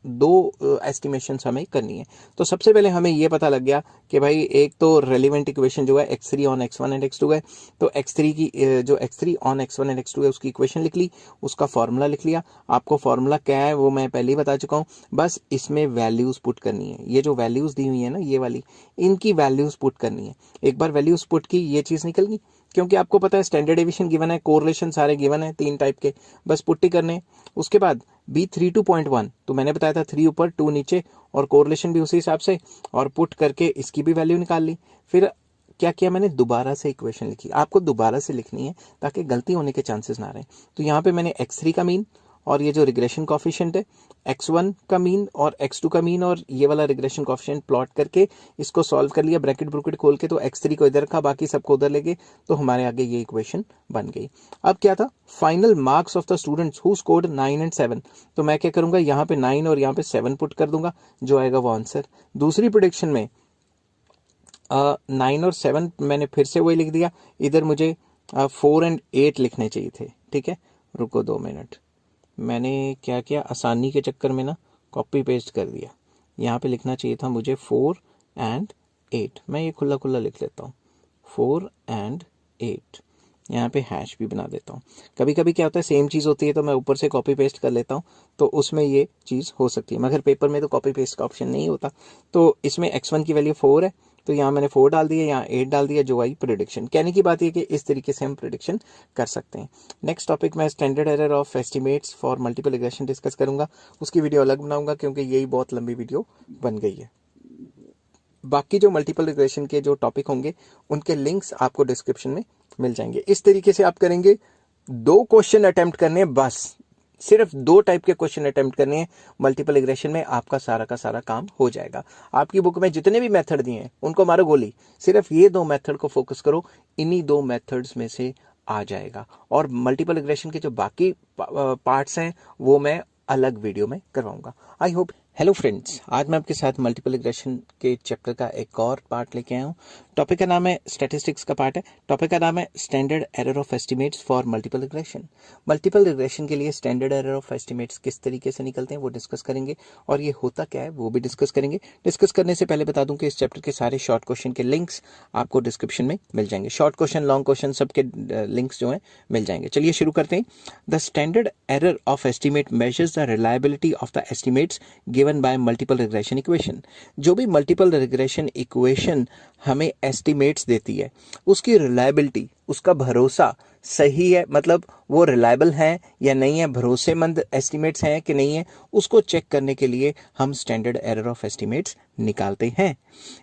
दो एस्टिमेशंस हमें करनी है। तो सबसे पहले हमें ये पता लग गया कि भाई एक तो रेलिवेंट इक्वेशन जो है x3 on x1 and x2 है, तो x3 की जो x3 on x1 and x2 है उसकी इक्वेशन लिख ली, उसका फॉर्मूला लिख लिया। आपको फॉर्मूला क्या है वो मैं पहले ही बता चुका हूँ, बस इसमें वैल्यूज पुट करनी है। ये जो वैल्यूज दी हुई है ना, ये वाली, इनकी वैल्यूज पुट करनी है। एक बार वैल्यूज पुट की, ये चीज निकल गई, क्योंकि आपको पता है स्टैंडर्ड डेविएशन गिवन है, कोरिलेशन सारे गिवन है 3 टाइप के, बस पुट्टी करने। उसके बाद B32.1, तो मैंने बताया था 3 ऊपर 2 नीचे, और कोरिलेशन भी उसी हिसाब से, और पुट करके इसकी भी वैल्यू निकाल ली। फिर क्या किया मैंने, दोबारा से इक्वेशन लिखी। आपको दोबारा से लिखनी है ताकि गलती होने के चांसेस ना रहे। तो यहाँ पे मैंने x3 का मीन और ये जो रिग्रेशन कोफिशिएंट है, x1 का मीन और x2 का मीन और ये वाला रिग्रेशन कोफिशिएंट प्लॉट करके इसको सॉल्व कर लिया, ब्रैकेट ब्रूकेट खोल के। तो x3 को इधर रखा, बाकी सबको उधर ले गए, तो हमारे आगे ये इक्वेशन बन गई। अब क्या था, final marks of the students who scored 9 and 7। तो मैं क्या करूंगा, यहाँ पे 9 और यहाँ पे 7 पुट कर दूंगा, जो आएगा वो आंसर। दूसरी प्रेडिक्शन में 9 और 7 मैंने फिर से वही लिख दिया, इधर मुझे 4 and 8 लिखने चाहिए थे, ठीक है। रुको 2 मिनट, मैंने क्या किया, आसानी के चक्कर में ना कॉपी पेस्ट कर दिया। यहाँ पे लिखना चाहिए था मुझे 4 and 8, मैं ये खुला खुला लिख लेता हूँ, 4 and 8, यहाँ पे हैश भी बना देता हूँ। कभी कभी क्या होता है, सेम चीज़ होती है तो मैं ऊपर से कॉपी पेस्ट कर लेता हूँ, तो उसमें ये चीज़ हो सकती है, मगर पेपर में तो कॉपी पेस्ट का ऑप्शन नहीं होता। तो इसमें x1 की वैल्यू 4 है, तो यहाँ मैंने 4 डाल दिया, यहाँ 8 डाल दिया, जो आई प्रेडिक्शन। कहने की बात ये कि इस तरीके से हम प्रेडिक्शन कर सकते हैं। नेक्स्ट टॉपिक में standard error of estimates for multiple regression discuss करूंगा, उसकी वीडियो अलग बनाऊंगा क्योंकि यही बहुत लंबी वीडियो बन गई है। बाकी जो मल्टीपल रिग्रेशन के जो टॉपिक होंगे उनके लिंक्स आपको डिस्क्रिप्शन में मिल जाएंगे। इस तरीके से आप करेंगे, 2 क्वेश्चन अटेम्प्ट करने हैं, बस सिर्फ 2 टाइप के क्वेश्चन अटेम्प्ट करने हैं मल्टीपल रिग्रेशन में, आपका सारा का सारा काम हो जाएगा। आपकी बुक में जितने भी मेथड दिए हैं उनको मारो गोली, सिर्फ ये 2 मेथड को फोकस करो, इन्हीं 2 मेथड्स में से आ जाएगा। और मल्टीपल रिग्रेशन के जो बाकी पार्ट्स हैं वो मैं अलग वीडियो में करवाऊंगा। I hope. हेलो फ्रेंड्स, आज मैं आपके साथ मल्टीपल रिग्रेशन के चैप्टर का एक और पार्ट लेके आया हूँ। टॉपिक का नाम है स्टैटिस्टिक्स का पार्ट है। टॉपिक का नाम है standard error of estimates for multiple regression. Multiple regression के लिए स्टैंडर्ड एरर ऑफ एस्टिमेट्स किस तरीके से निकलते हैं वो डिस्कस करेंगे, और ये होता क्या है वो भी डिस्कस करेंगे। डिस्कस करने से पहले बता दूं कि इस चैप्टर के सारे शॉर्ट क्वेश्चन के लिंक्स आपको डिस्क्रिप्शन में मिल जाएंगे। शॉर्ट क्वेश्चन, लॉन्ग क्वेश्चन, सबके लिंक्स जो हैं मिल जाएंगे। चलिए शुरू करते हैं। The standard error of estimate measures the reliability of the estimates given by multiple regression equation. जो भी मल्टीपल रिग्रेशन इक्वेशन हमें एस्टिमेट्स देती है उसकी रिलायबिलिटी, उसका भरोसा सही है, मतलब वो रिलायबल है या नहीं है, भरोसेमंद एस्टिमेट्स हैं कि नहीं है, उसको चेक करने के लिए हम स्टैंडर्ड एरर ऑफ एस्टिमेट्स निकालते हैं।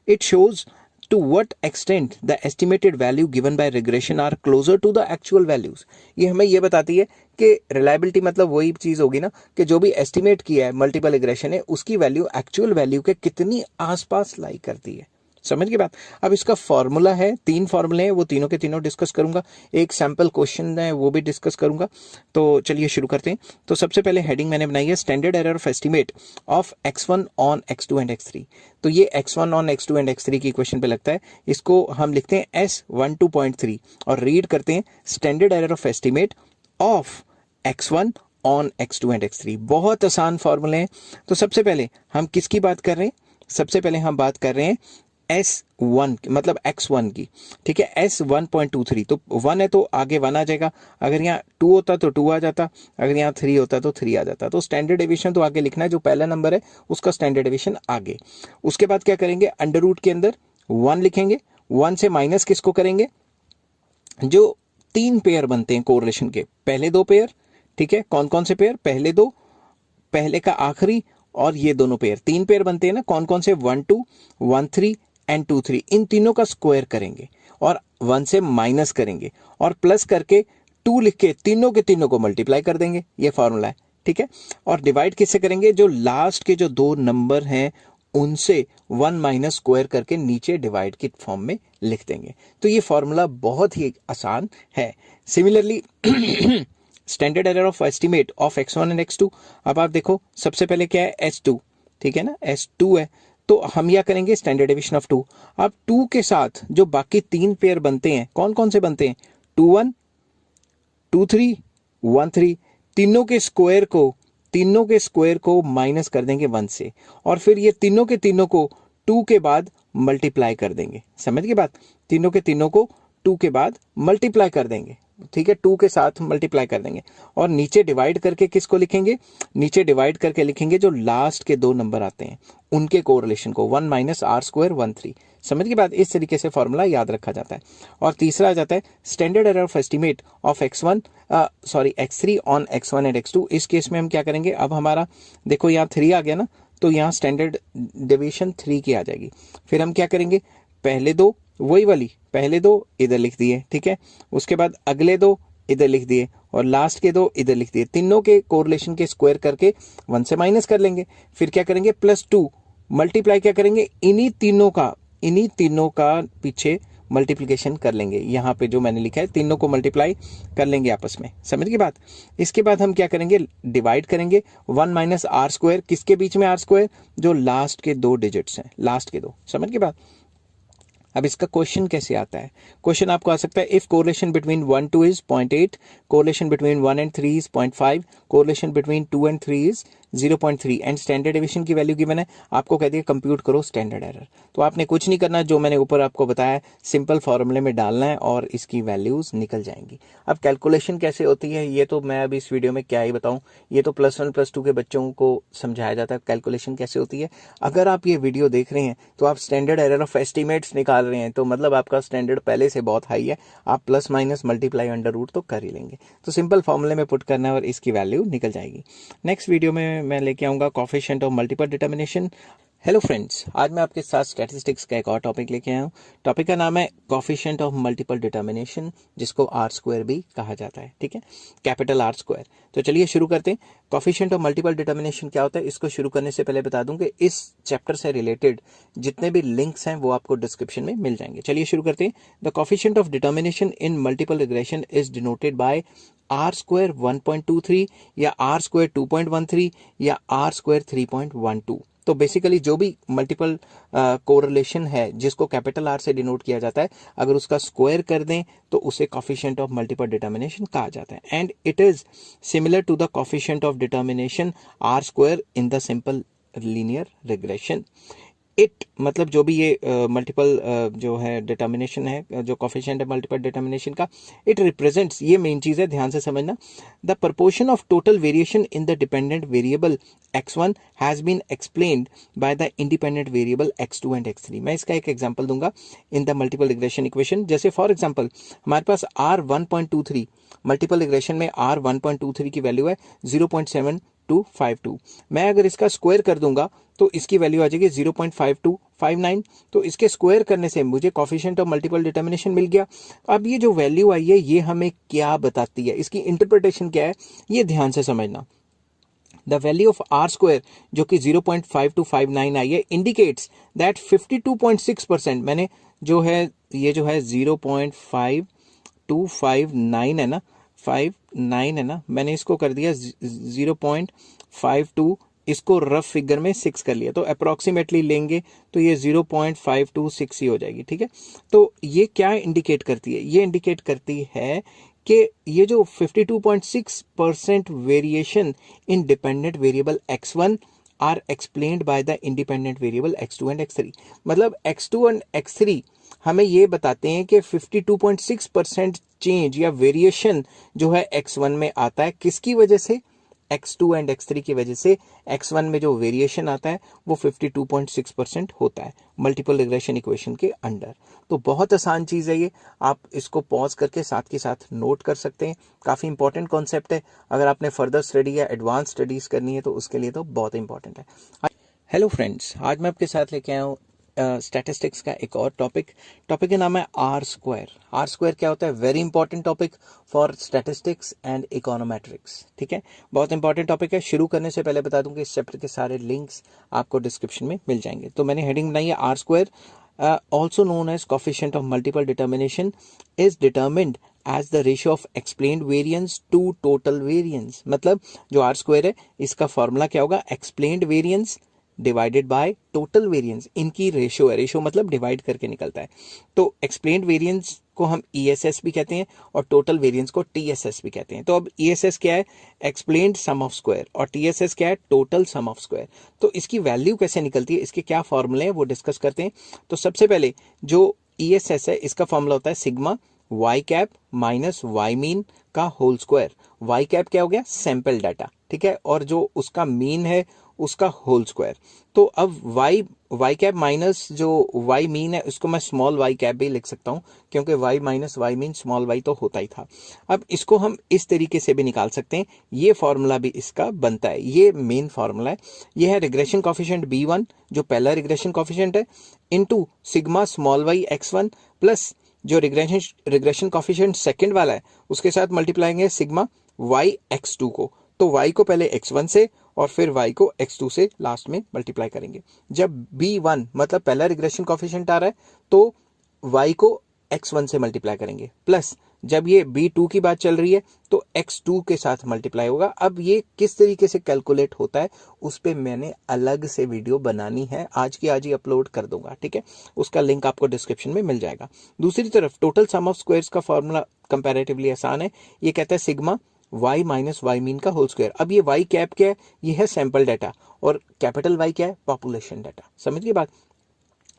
It shows to what extent the estimated value given by regression are closer to the actual values। ये हमें ये बताती है कि रिलायबिलिटी मतलब वही चीज होगी ना कि जो भी एस्टिमेट किया है मल्टीपल रिग्रेशन है उसकी वैल्यू एक्चुअल वैल्यू के कितनी आसपास लाई करती है। समझ की बात। अब इसका फॉर्मूला है, 3 फॉर्मूले हैं, वो तीनों के तीनों डिस्कस करूंगा। एक सैंपल क्वेश्चन है वो भी डिस्कस करूंगा। तो चलिए शुरू करते हैं। तो सबसे पहले हेडिंग मैंने बनाई है standard error of estimate of x1 on x2 and x3। तो ये x1 on x2 and x3 की क्वेश्चन पे लगता है। इसको हम लिखते हैं S12.3 और रीड करते हैं standard error of estimate of x1 on x2 and x3। बहुत आसान फॉर्मूले हैं। तो सबसे पहले हम किसकी बात कर रहे हैं? सबसे पहले हम बात कर रहे हैं S1 मतलब x1 की, ठीक है। S1.23 तो 1 है तो आगे 1 आ जाएगा, अगर यहाँ 2 होता तो 2 आ जाता, अगर यहाँ 3 होता तो 3 आ जाता। तो स्टैंडर्ड डेविएशन तो आगे लिखना है, जो पहला नंबर है उसका स्टैंडर्ड डेविएशन आगे। उसके बाद क्या करेंगे, अंडर रूट के अंदर 1 लिखेंगे, 1 से माइनस किसको करेंगे, जो 3 पेयर बनते हैं कोरिलेशन के, पहले 2 पेयर, ठीक है। कौन कौन से पेयर? पहले 2, पहले का आखिरी और ये दोनों पेयर, 3 पेयर बनते हैं ना। कौन कौन से? 1 2, 1 3 एंड 2 3। इन तीनों का स्क्वायर करेंगे और 1 से माइनस करेंगे और प्लस करके 2 लिख के तीनों के तीनों को मल्टीप्लाई कर देंगे। ये फॉर्मूला है, ठीक है। और डिवाइड किससे करेंगे? जो लास्ट के जो 2 नंबर हैं उनसे 1 माइनस स्क्वायर करके नीचे डिवाइड की फॉर्म में लिख देंगे। तो ये फॉर्मूला बहुत ही आसान है। Similarly standard error of estimate of x1 and x2। अब आप देखो सबसे पहले क्या है, S2, ठीक है ना, S2 है। तो हम क्या करेंगे, स्टैंडर्ड डेविएशन ऑफ 2। अब 2 के साथ जो बाकी 3 पेयर बनते हैं, कौन कौन से बनते हैं? 2 1, 2 3, 1 3। तीनों के स्क्वायर को माइनस कर देंगे 1 से और फिर ये तीनों के तीनों को 2 के बाद मल्टीप्लाई कर देंगे। समझ गए बात? तीनों के तीनों को 2 के बाद मल्टीप्लाई कर देंगे, ठीक है। 2 के साथ मल्टीप्लाई कर देंगे और नीचे डिवाइड करके किसको लिखेंगे? नीचे डिवाइड करके लिखेंगे जो लास्ट के 2 नंबर आते हैं उनके कोरिलेशन को, 1 माइनस आर स्क्वायर 1 3। समझ की बात? इस तरीके से फॉर्मूला याद रखा जाता है। और तीसरा आ जाता है standard error of estimate of x3 on x1 and x2। इस केस में हम क्या करेंगे, अब हमारा देखो यहाँ 3 आ गया ना, तो यहाँ स्टैंडर्ड डेविएशन 3 की आ जाएगी। फिर हम क्या करेंगे, पहले 2 वही वाली, पहले 2 इधर लिख दिए, ठीक है। उसके बाद अगले 2 इधर लिख दिए और लास्ट के 2 इधर लिख दिए। तीनों के कोरिलेशन के स्क्वायर करके 1 से माइनस कर लेंगे। फिर क्या करेंगे, +2 मल्टीप्लाई क्या करेंगे, इन्हीं तीनों का पीछे मल्टीप्लिकेशन कर लेंगे। यहाँ पे जो मैंने लिखा है तीनों को मल्टीप्लाई कर लेंगे आपस में। समझ की बात? इसके बाद हम क्या करेंगे, डिवाइड करेंगे 1 माइनस आर स्क्वायर, किसके बीच में आर स्क्वायर? जो लास्ट के 2 डिजिट्स हैं, लास्ट के 2। समझ की बात? अब इसका क्वेश्चन कैसे आता है? क्वेश्चन आपको आ सकता है if correlation between 1 2 is 0.8, correlation between 1 and 3 is 0.5, correlation between 2 and 3 is 0.3 and standard deviation की वैल्यू गिवन है। आपको कह दिया कंप्यूट करो स्टैंडर्ड एरर। तो आपने कुछ नहीं करना, जो मैंने ऊपर आपको बताया सिंपल फॉर्मूले में डालना है और इसकी वैल्यूज निकल जाएंगी। अब कैलकुलेशन कैसे होती है ये तो मैं अभी इस वीडियो में क्या ही बताऊं, ये तो +1 +2 के बच्चों को समझाया जाता है कैलकुलेशन कैसे होती है। अगर आप ये वीडियो देख रहे हैं तो आप स्टैंडर्ड एरर ऑफ एस्टिमेट्स निकाल रहे हैं, तो मतलब आपका स्टैंडर्ड पहले से बहुत हाई है, आप plus minus multiply under root तो कर ही लेंगे। तो सिंपल फॉर्मूले में पुट करना है और इसकी वैल्यू निकल जाएगी। नेक्स्ट वीडियो में मैं लेके आऊंगा coefficient of multiple determination. Hello friends, आज मैं आपके साथ स्टैटिस्टिक्स का एक और टॉपिक लेके आया हूँ। टॉपिक का नाम है कोएफिशिएंट ऑफ मल्टीपल डिटर्मिनेशन, जिसको आर स्क्वायर भी कहा जाता है, ठीक है, कैपिटल आर स्क्वायर। तो चलिए शुरू करते हैं। कोएफिशिएंट ऑफ मल्टीपल डिटर्मिनेशन क्या होता है, इसको शुरू करने से पहले बता दूं कि इस चैप्टर से रिलेटेड जितने भी लिंक्स हैं वो आपको डिस्क्रिप्शन में मिल जाएंगे। चलिए शुरू करते हैं। The coefficient of determination in multiple regression is denoted by R square 1.23 या आर स्क्वायर 2.13 या आर स्क्वायर 3.12। तो बेसिकली जो भी मल्टीपल कोरिलेशन है जिसको कैपिटल आर से डिनोट किया जाता है, अगर उसका स्क्वायर कर दें तो उसे कोएफिशिएंट ऑफ मल्टीपल डिटर्मिनेशन कहा जाता है। And it is similar to the coefficient of determination R square in the simple linear regression. It मतलब जो भी ये मल्टीपल जो है डिटर्मिनेशन है, जो कोएफिशिएंट है मल्टीपल डिटर्मिनेशन का, इट रिप्रेजेंट्स, ये मेन चीज है, ध्यान से समझना, the proportion of total variation in the dependent variable x1 has been explained by the independent variable x2 and x3। मैं इसका एक एग्जांपल दूंगा in the multiple regression equation. जैसे फॉर एग्जांपल हमारे पास r 1.23 मल्टीपल रिग्रेशन में r 1.23 की value है 0.7 0.5252। मैं अगर इसका स्क्वायर कर दूंगा तो इसकी वैल्यू आ जाएगी 0.5259। तो इसके स्क्वायर करने से मुझे कोफिशिएंट ऑफ मल्टीपल डिटर्मिनेशन मिल गया। अब ये जो वैल्यू आई है ये हमें क्या बताती है, इसकी इंटरप्रिटेशन क्या है, ये ध्यान से समझना। The value of R square जो कि 0.5259 आई है इंडिकेट्स दैट 52.6%, मैंने जो है ये जो है 0.5259 है ना, 59 है ना, मैंने इसको कर दिया 0.52, इसको रफ फिगर में 6 कर लिया, तो अप्रोक्सीमेटली लेंगे तो ये 0.526 ही हो जाएगी। ठीक है, तो ये क्या इंडिकेट करती है, ये इंडिकेट करती है कि ये जो 52.6% variation in dependent variable x1 are explained by the independent variable x2 and x3। मतलब x2 एंड x3 हमें ये बताते हैं कि 52.6% चेंज या वेरिएशन जो है x1 में आता है, किसकी वजह से, x2 एंड x3 की वजह से। x1 में जो वेरिएशन आता है वो 52.6% होता है मल्टीपल रिग्रेशन इक्वेशन के अंडर। तो बहुत आसान चीज़ है ये, आप इसको पॉज करके साथ के साथ नोट कर सकते हैं। काफ़ी इंपॉर्टेंट कॉन्सेप्ट है, अगर आपने फर्दर स्टडी या एडवांस स्टडीज़ करनी है तो उसके लिए तो बहुत इंपॉर्टेंट है। हेलो फ्रेंड्स, आज मैं आपके साथ लेके आया हूँ स्टैटिस्टिक्स का एक और टॉपिक का नाम है आर स्क्वायर। आर स्क्वायर क्या होता है, very important topic for statistics and econometrics. ठीक है, बहुत इंपॉर्टेंट टॉपिक है। शुरू करने से पहले बता दूं कि इस चैप्टर के सारे लिंक्स आपको डिस्क्रिप्शन में मिल जाएंगे। तो मैंने हेडिंग बनाई है R square also known as coefficient of multiple determination is determined as the ratio of explained variance to total variance. मतलब जो आर स्क्वायर है इसका फॉर्मूला क्या होगा, explained variance divided by total variance, इनकी रेशियो है, रेशियो मतलब divide करके निकलता है। तो एक्सप्लेन्ड वेरिएंस को हम ESS भी कहते हैं और टोटल वेरिएंस को TSS भी कहते हैं। तो अब ESS क्या है, एक्सप्लेन्ड सम ऑफ स्क्वायर, और TSS क्या है, टोटल सम ऑफ स्क्वायर। तो इसकी वैल्यू कैसे निकलती है, इसके क्या फॉर्मूले हैं वो डिस्कस करते हैं। तो सबसे पहले जो ESS है इसका फॉर्मूला होता है sigma y cap minus y mean का होल स्क्वायर। y कैप क्या हो गया, सैंपल डाटा, ठीक है, और जो उसका मीन है उसका होल स्क्वायर। तो अब y कैप माइनस जो y मीन है उसको मैं स्मॉल y कैप भी लिख सकता हूं, क्योंकि y minus y mean small y तो होता ही था। अब इसको हम इस तरीके से भी निकाल सकते हैं, ये फॉर्मूला भी इसका बनता है, ये मेन फॉर्मूला है। ये है रिग्रेशन कोफिशिएंट b1 जो पहला रिग्रेशन कोफिशिएंट है, into sigma small y x1 plus जो रिग्रेशन कोफिशिएंट सेकंड वाला है उसके साथ मल्टीप्लाएंगे सिग्मा y x2 को। तो y को पहले x1 से और फिर y को x2 से लास्ट में मल्टीप्लाई करेंगे। जब b1 मतलब पहला रिग्रेशन कोफिशिएंट आ रहा है तो y को x1 से मल्टीप्लाई करेंगे, प्लस जब ये b2 की बात चल रही है तो x2 के साथ मल्टीप्लाई होगा। अब ये किस तरीके से कैलकुलेट होता है उस पे मैंने अलग से वीडियो बनानी है, आज की आज ही अपलोड कर दूंगा, ठीक है, उसका लिंक आपको डिस्क्रिप्शन में मिल जाएगा। दूसरी तरफ टोटल सम ऑफ स्क्वायर्स का फॉर्मूला कंपैरेटिवली आसान है, ये कहता है sigma y minus y mean का होल स्क्वायर। अब ये y कैप क्या है, ये है सैंपल डाटा, और कैपिटल Y क्या है, पॉपुलेशन डाटा। समझ गए बात।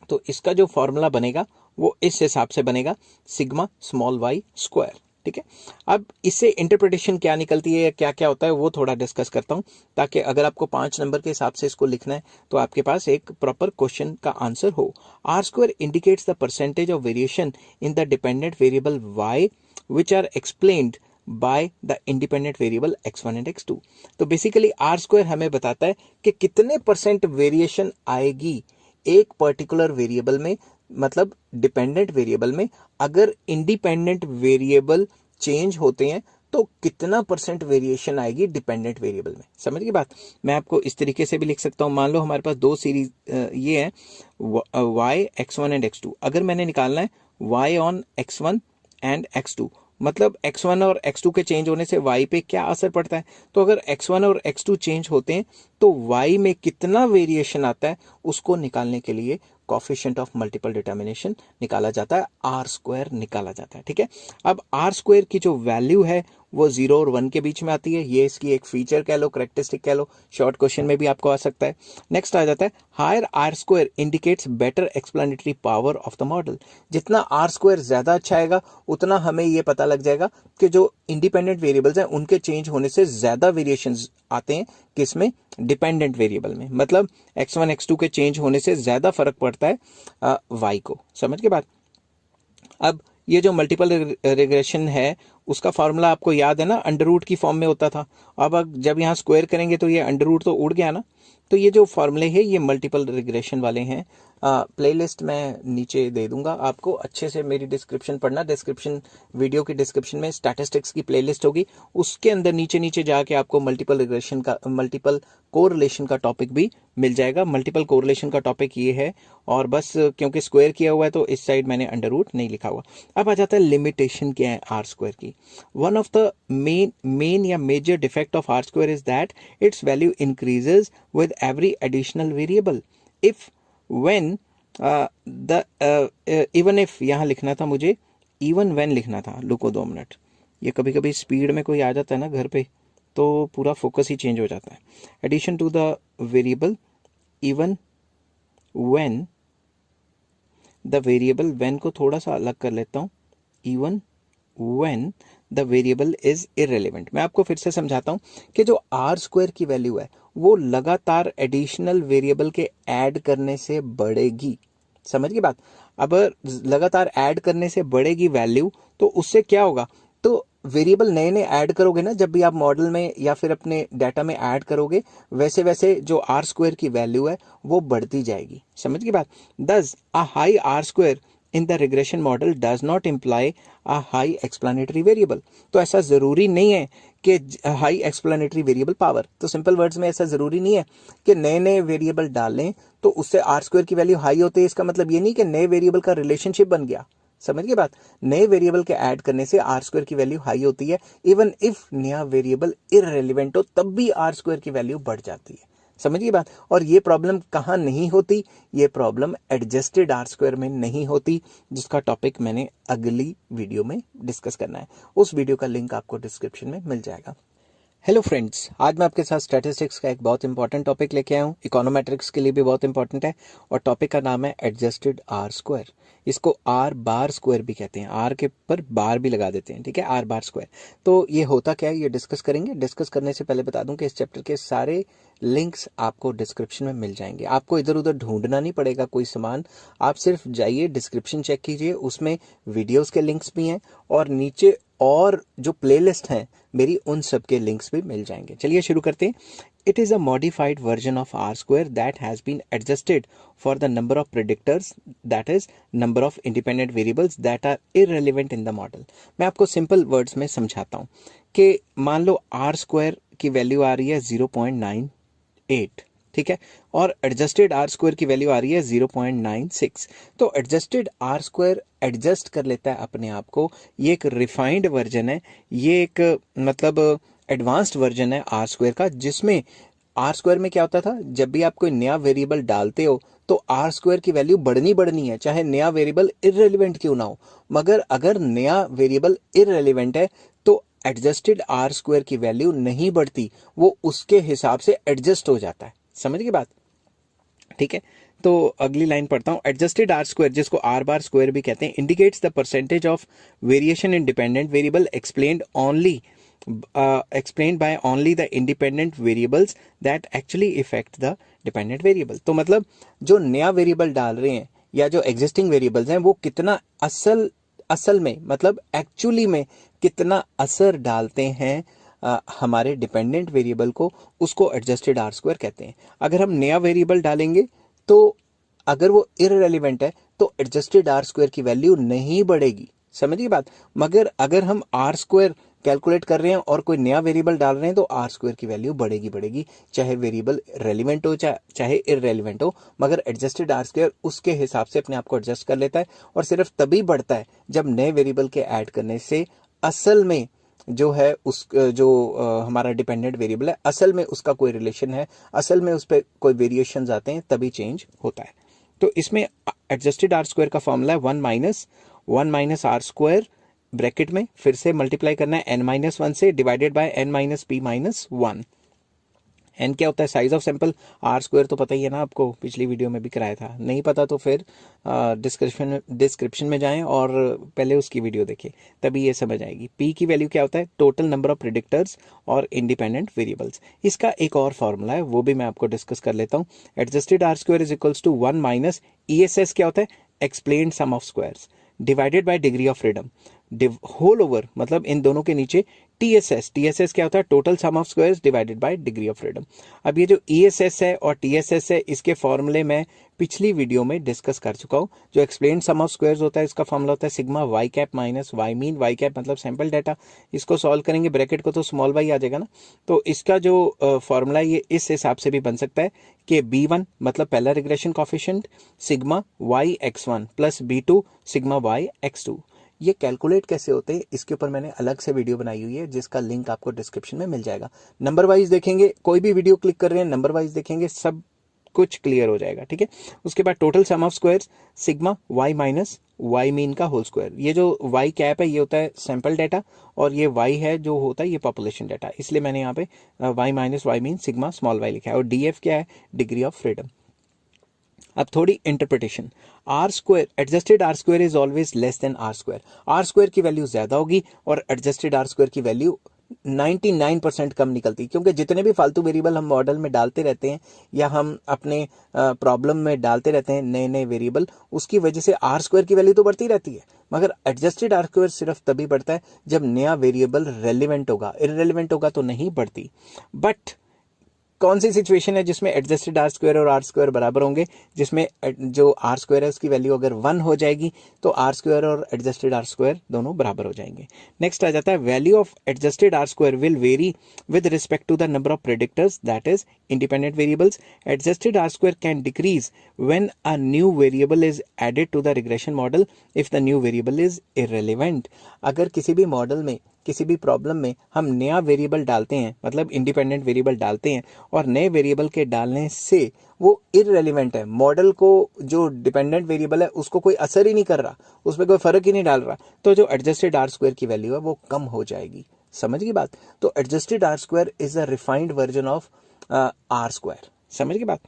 तो इसका जो फॉर्मूला बनेगा वो इस हिसाब से बनेगा, सिग्मा स्मॉल y स्क्वायर, ठीक है। अब इससे इंटरप्रिटेशन क्या निकलती है, क्या क्या होता है वो थोड़ा डिस्कस करता हूं, ताकि अगर आपको 5 नंबर के हिसाब से इसको लिखना है तो आपके पास एक प्रॉपर क्वेश्चन का आंसर हो। R square indicates the percentage of variation in the dependent variable y which are explained by the independent variable x1 and x2। तो बेसिकली आर स्क्वायर हमें बताता है कि कितने परसेंट वेरिएशन आएगी एक पर्टिकुलर वेरिएबल में, मतलब डिपेंडेंट वेरिएबल में। अगर इंडिपेंडेंट वेरिएबल चेंज होते हैं तो कितना परसेंट वेरिएशन आएगी डिपेंडेंट वेरिएबल में। समझ गई बात। मैं आपको इस तरीके से भी लिख सकता हूं, मान लो हमारे पास दो सीरीज ये है y x1 एंड x2। अगर मैंने निकालना है y on x1 and x2, मतलब x1 और x2 के चेंज होने से y पे क्या असर पड़ता है, तो अगर x1 और x2 चेंज होते हैं तो y में कितना वेरिएशन आता है उसको निकालने के लिए कोफिशिएंट ऑफ मल्टीपल डिटर्मिनेशन निकाला जाता है, आर स्क्वायर निकाला जाता है, ठीक है। अब आर स्क्वायर की जो वैल्यू है वो 0 और 1 के बीच में आती है, ये इसकी एक फीचर कह लो, करेक्टरिस्टिक कह लो, शॉर्ट क्वेश्चन में भी आपको आ सकता है। नेक्स्ट आ जाता है higher R square indicates better explanatory power of the model. जितना आर स्क्वायर ज्यादा अच्छा आएगा उतना हमें ये पता लग जाएगा कि जो इंडिपेंडेंट वेरिएबल्स हैं उनके चेंज होने से ज्यादा वेरिएशंस आते हैं, किसमें, डिपेंडेंट वेरिएबल में। मतलब x1 x2 के चेंज होने से ज्यादा फर्क पड़ता है y को। समझ के बाद। अब ये जो मल्टीपल रिग्रेशन है उसका फार्मूला आपको याद है ना, अंडर रूट की फॉर्म में होता था। अब जब यहाँ स्क्वायर करेंगे तो ये अंडर रूट तो उड़ गया ना। तो ये जो फॉर्मूले हैं ये मल्टीपल रिग्रेशन वाले हैं। प्लेलिस्ट मैं नीचे दे दूंगा आपको, अच्छे से मेरी डिस्क्रिप्शन पढ़ना। डिस्क्रिप्शन, वीडियो की डिस्क्रिप्शन में स्टैटिस्टिक्स की प्लेलिस्ट होगी, उसके अंदर नीचे नीचे जाके आपको मल्टीपल रिग्रेशन का, मल्टीपल कोरिलेशन का टॉपिक भी मिल जाएगा। मल्टीपल कोरिलेशन का टॉपिक ये है, और बस क्योंकि स्क्वायर किया हुआ है तो इस साइड मैंने अंडर रूट नहीं लिखा हुआ। अब आ जाता है लिमिटेशन क्या है आर स्क्वायर की। वन ऑफ द मेन या major defect of R square is that its value increases with every additional variable. If when even if यहाँ लिखना था मुझे, इवन when लिखना था। रुको 2 मिनट, ये कभी कभी स्पीड में कोई आ जाता है ना घर पे तो पूरा फोकस ही चेंज हो जाता है। Addition to the variable even when, the variable when को थोड़ा सा अलग कर लेता हूँ, even when the variable is irrelevant. मैं आपको फिर से समझाता हूं कि जो आर स्क्वायर की वैल्यू है वो लगातार एडिशनल वेरिएबल के ऐड करने से बढ़ेगी। समझ गई बात? अब लगातार ऐड करने से बढ़ेगी वैल्यू, तो उससे क्या होगा, तो वेरिएबल नए नए ऐड करोगे ना, जब भी आप मॉडल में या फिर अपने डाटा में ऐड करोगे, वैसे वैसे जो आर स्क्वायर की वैल्यू है वो बढ़ती जाएगी। समझ गई बात? Thus a high R square in the regression model does not imply a high explanatory variable. तो ऐसा जरूरी नहीं है कि हाई एक्सप्लेनेटरी वेरिएबल पावर, तो सिंपल वर्ड्स में ऐसा जरूरी नहीं है कि नए नए वेरिएबल डालें तो उससे आर स्क्वायर की वैल्यू हाई होती है। इसका मतलब ये नहीं कि नए वेरिएबल का रिलेशनशिप बन गया। समझ गए बात? नए वेरिएबल के ऐड करने से आर स्क्वायर की वैल्यू हाई होती है। इवन इफ नया वेरिएबल इररेलेवेंट हो तब भी आर स्क्वायर की वैल्यू बढ़ जाती है। समझिए बात? और ये प्रॉब्लम कहाँ नहीं होती, ये प्रॉब्लम एडजस्टेड आर स्क्वायर में नहीं होती, जिसका टॉपिक मैंने अगली वीडियो में डिस्कस करना है। उस वीडियो का लिंक आपको डिस्क्रिप्शन में मिल जाएगा। हेलो फ्रेंड्स, आज मैं आपके साथ स्टैटिस्टिक्स का एक बहुत इंपॉर्टेंट टॉपिक लेके आया हूँ, इकोनोमेट्रिक्स के लिए भी बहुत इंपॉर्टेंट है, और टॉपिक का नाम है एडजस्टेड आर स्क्वायर। इसको आर बार स्क्वायर भी कहते हैं, आर के पर बार भी लगा देते हैं, ठीक है, आर बार स्क्वायर। तो ये होता क्या है, ये डिस्कस करेंगे। डिस्कस करने से पहले बता दूं कि इस चैप्टर के सारे लिंक्स आपको डिस्क्रिप्शन में मिल जाएंगे। आपको इधर उधर ढूंढना नहीं पड़ेगा कोई सामान, आप सिर्फ जाइए डिस्क्रिप्शन चेक कीजिए, उसमें वीडियोस के लिंक्स भी हैं, और नीचे और जो प्लेलिस्ट हैं मेरी, उन सब के लिंक्स भी मिल जाएंगे। चलिए शुरू करते हैं। It is a modified version of R square that has been adjusted for the number of predictors, that is number of independent variables that are irrelevant in the model। मैं आपको सिंपल वर्ड्स में समझाता हूँ कि मान लो R square की value आ रही है 0.98, ठीक है, और एडजस्टेड आर स्क्वायर की वैल्यू आ रही है 0.96। तो एडजस्टेड आर स्क्वायर एडजस्ट कर लेता है अपने आप को। ये एक रिफाइंड वर्जन है, ये एक मतलब एडवांस्ड वर्जन है आर स्क्वायर का, जिसमें आर स्क्वायर में क्या होता था, जब भी आप कोई नया वेरिएबल डालते हो तो आर स्क्वायर की वैल्यू बढ़नी है, चाहे नया वेरिएबल इररेलेवेंट क्यों ना हो। मगर अगर नया वेरिएबल इररेलेवेंट है तो एडजस्टेड आर स्क्वायर की वैल्यू नहीं बढ़ती, वो उसके हिसाब से एडजस्ट हो जाता है। समझ गई बात? ठीक है, तो अगली लाइन पढ़ता हूं। एडजस्टेड आर स्क्वायर, जिसको आर बार स्क्वायर भी कहते हैं, indicates the percentage of variation in dependent variable explained by only the independent variables that actually affect the dependent variable। तो मतलब जो नया वेरिएबल डाल रहे हैं या जो एग्जिस्टिंग वेरिएबल्स हैं वो कितना असल में मतलब एक्चुअली में कितना असर डालते हैं हमारे डिपेंडेंट वेरिएबल को, उसको एडजस्टेड आर स्क्वायर कहते हैं। अगर हम नया वेरिएबल डालेंगे तो अगर वो इररेलेवेंट है तो एडजस्टेड आर स्क्वायर की वैल्यू नहीं बढ़ेगी। समझिए बात? मगर अगर हम आर स्क्वायर कैलकुलेट कर रहे हैं और कोई नया वेरिएबल डाल रहे हैं तो आर स्क्वायर की वैल्यू बढ़ेगी, चाहे वेरिएबल रेलिवेंट हो चाहे इररेलेवेंट हो। मगर एडजस्टेड आर स्क्वायर उसके हिसाब से अपने आप को एडजस्ट कर लेता है, और सिर्फ तभी बढ़ता है जब नए वेरिएबल के ऐड करने से असल में जो है उस जो हमारा डिपेंडेंट वेरिएबल है, असल में उसका कोई रिलेशन है, असल में उस पर कोई वेरिएशंस आते हैं, तभी चेंज होता है। तो इसमें एडजस्टेड आर स्क्वायर का फॉर्मूला है 1 माइनस आर स्क्वायर, ब्रैकेट में फिर से मल्टीप्लाई करना है n-1 से, डिवाइडेड बाय n-p-1। n क्या होता है? Size of sample. R square तो पता ही है ना आपको, पिछली वीडियो में भी कराया था, नहीं पता तो फिर डिस्क्रिप्शन में जाएं और पहले उसकी वीडियो देखें, तभी ये समझ आएगी। p की वैल्यू क्या होता है? टोटल नंबर ऑफ प्रेडिक्टर्स और इंडिपेंडेंट वेरिएबल्स। इसका एक और फॉर्मूला है, वो भी मैं आपको डिस्कस कर लेता हूँ। Adjusted R square is equals to 1 minus ESS क्या होता है? Explained sum of squares, divided by degree of freedom. Whole over मतलब इन दोनों के नीचे TSS, TSS क्या होता है, total sum of squares divided by degree of freedom. अब ये जो ESS है और TSS है, इसके फॉर्मूले मैं पिछली वीडियो में डिस्कस कर चुका हूँ। जो एक्सप्लेन सम ऑफ स्क्वायर्स होता है, इसका फॉर्मूला होता है sigma Y cap minus Y mean. Y cap मतलब सैंपल डाटा, इसको सॉल्व करेंगे ब्रैकेट को तो स्मॉल वाई आ जाएगा ना। तो इसका जो फॉर्मूला ये इस हिसाब से भी बन सकता है कि B1 मतलब पहला regression coefficient sigma Y x1 plus B2 sigma Y x2। ये कैलकुलेट कैसे होते हैं इसके ऊपर मैंने अलग से वीडियो बनाई हुई है, जिसका लिंक आपको डिस्क्रिप्शन में मिल जाएगा। नंबर वाइज देखेंगे, कोई भी वीडियो क्लिक कर रहे हैं नंबर वाइज देखेंगे, सब कुछ क्लियर हो जाएगा, ठीक है। उसके बाद total sum of squares sigma Y minus Y mean का होल स्क्वायर। ये जो वाई कैप है ये होता है सैंपल डाटा, और ये वाई है जो होता है ये पॉपुलेशन डाटा, इसलिए मैंने यहाँ पे Y minus Y mean sigma small Y लिखा है। और DF क्या है, डिग्री ऑफ फ्रीडम। अब थोड़ी interpretation, R square, adjusted R square is always less than R square. R square की वैल्यू ज्यादा होगी और एडजस्टेड आर स्क्वायर की वैल्यू 99% कम निकलती, क्योंकि जितने भी फालतू वेरिएबल हम मॉडल में डालते रहते हैं या हम अपने प्रॉब्लम में डालते रहते हैं नए नए वेरिएबल, उसकी वजह से आर स्क्वायर की वैल्यू तो बढ़ती रहती है, मगर एडजस्टेड आर स्क्वायर सिर्फ तभी बढ़ता है जब नया वेरिएबल रेलिवेंट होगा, इररेलेवेंट होगा तो नहीं बढ़ती। बट कौन सी सिचुएशन है जिसमें एडजस्टेड आर स्क्वायर और आर स्क्वायर बराबर होंगे, जिसमें जो आर स्क्वायर है उसकी वैल्यू अगर 1 हो जाएगी तो आर स्क्वायर और एडजस्टेड आर स्क्वायर दोनों बराबर हो जाएंगे। नेक्स्ट आ जाता है value of adjusted R square will vary with respect to the number of predictors that is independent variables. Adjusted R square can decrease when a new variable is added to the regression model if the new variable is irrelevant. अगर किसी भी model में किसी भी problem में हम नया variable डालते हैं, मतलब इंडिपेंडेंट वेरिएबल डालते हैं, और नए वेरिएबल के डालने से वो इररेलेवेंट है, मॉडल को जो डिपेंडेंट वेरिएबल है उसको कोई असर ही नहीं कर रहा, उसमें कोई फर्क ही नहीं डाल रहा, तो जो एडजस्टेड आर स्क्वायर की वैल्यू है वो कम हो जाएगी। समझ गई बात? तो adjusted R square is a refined version of R square. समझ गई बात?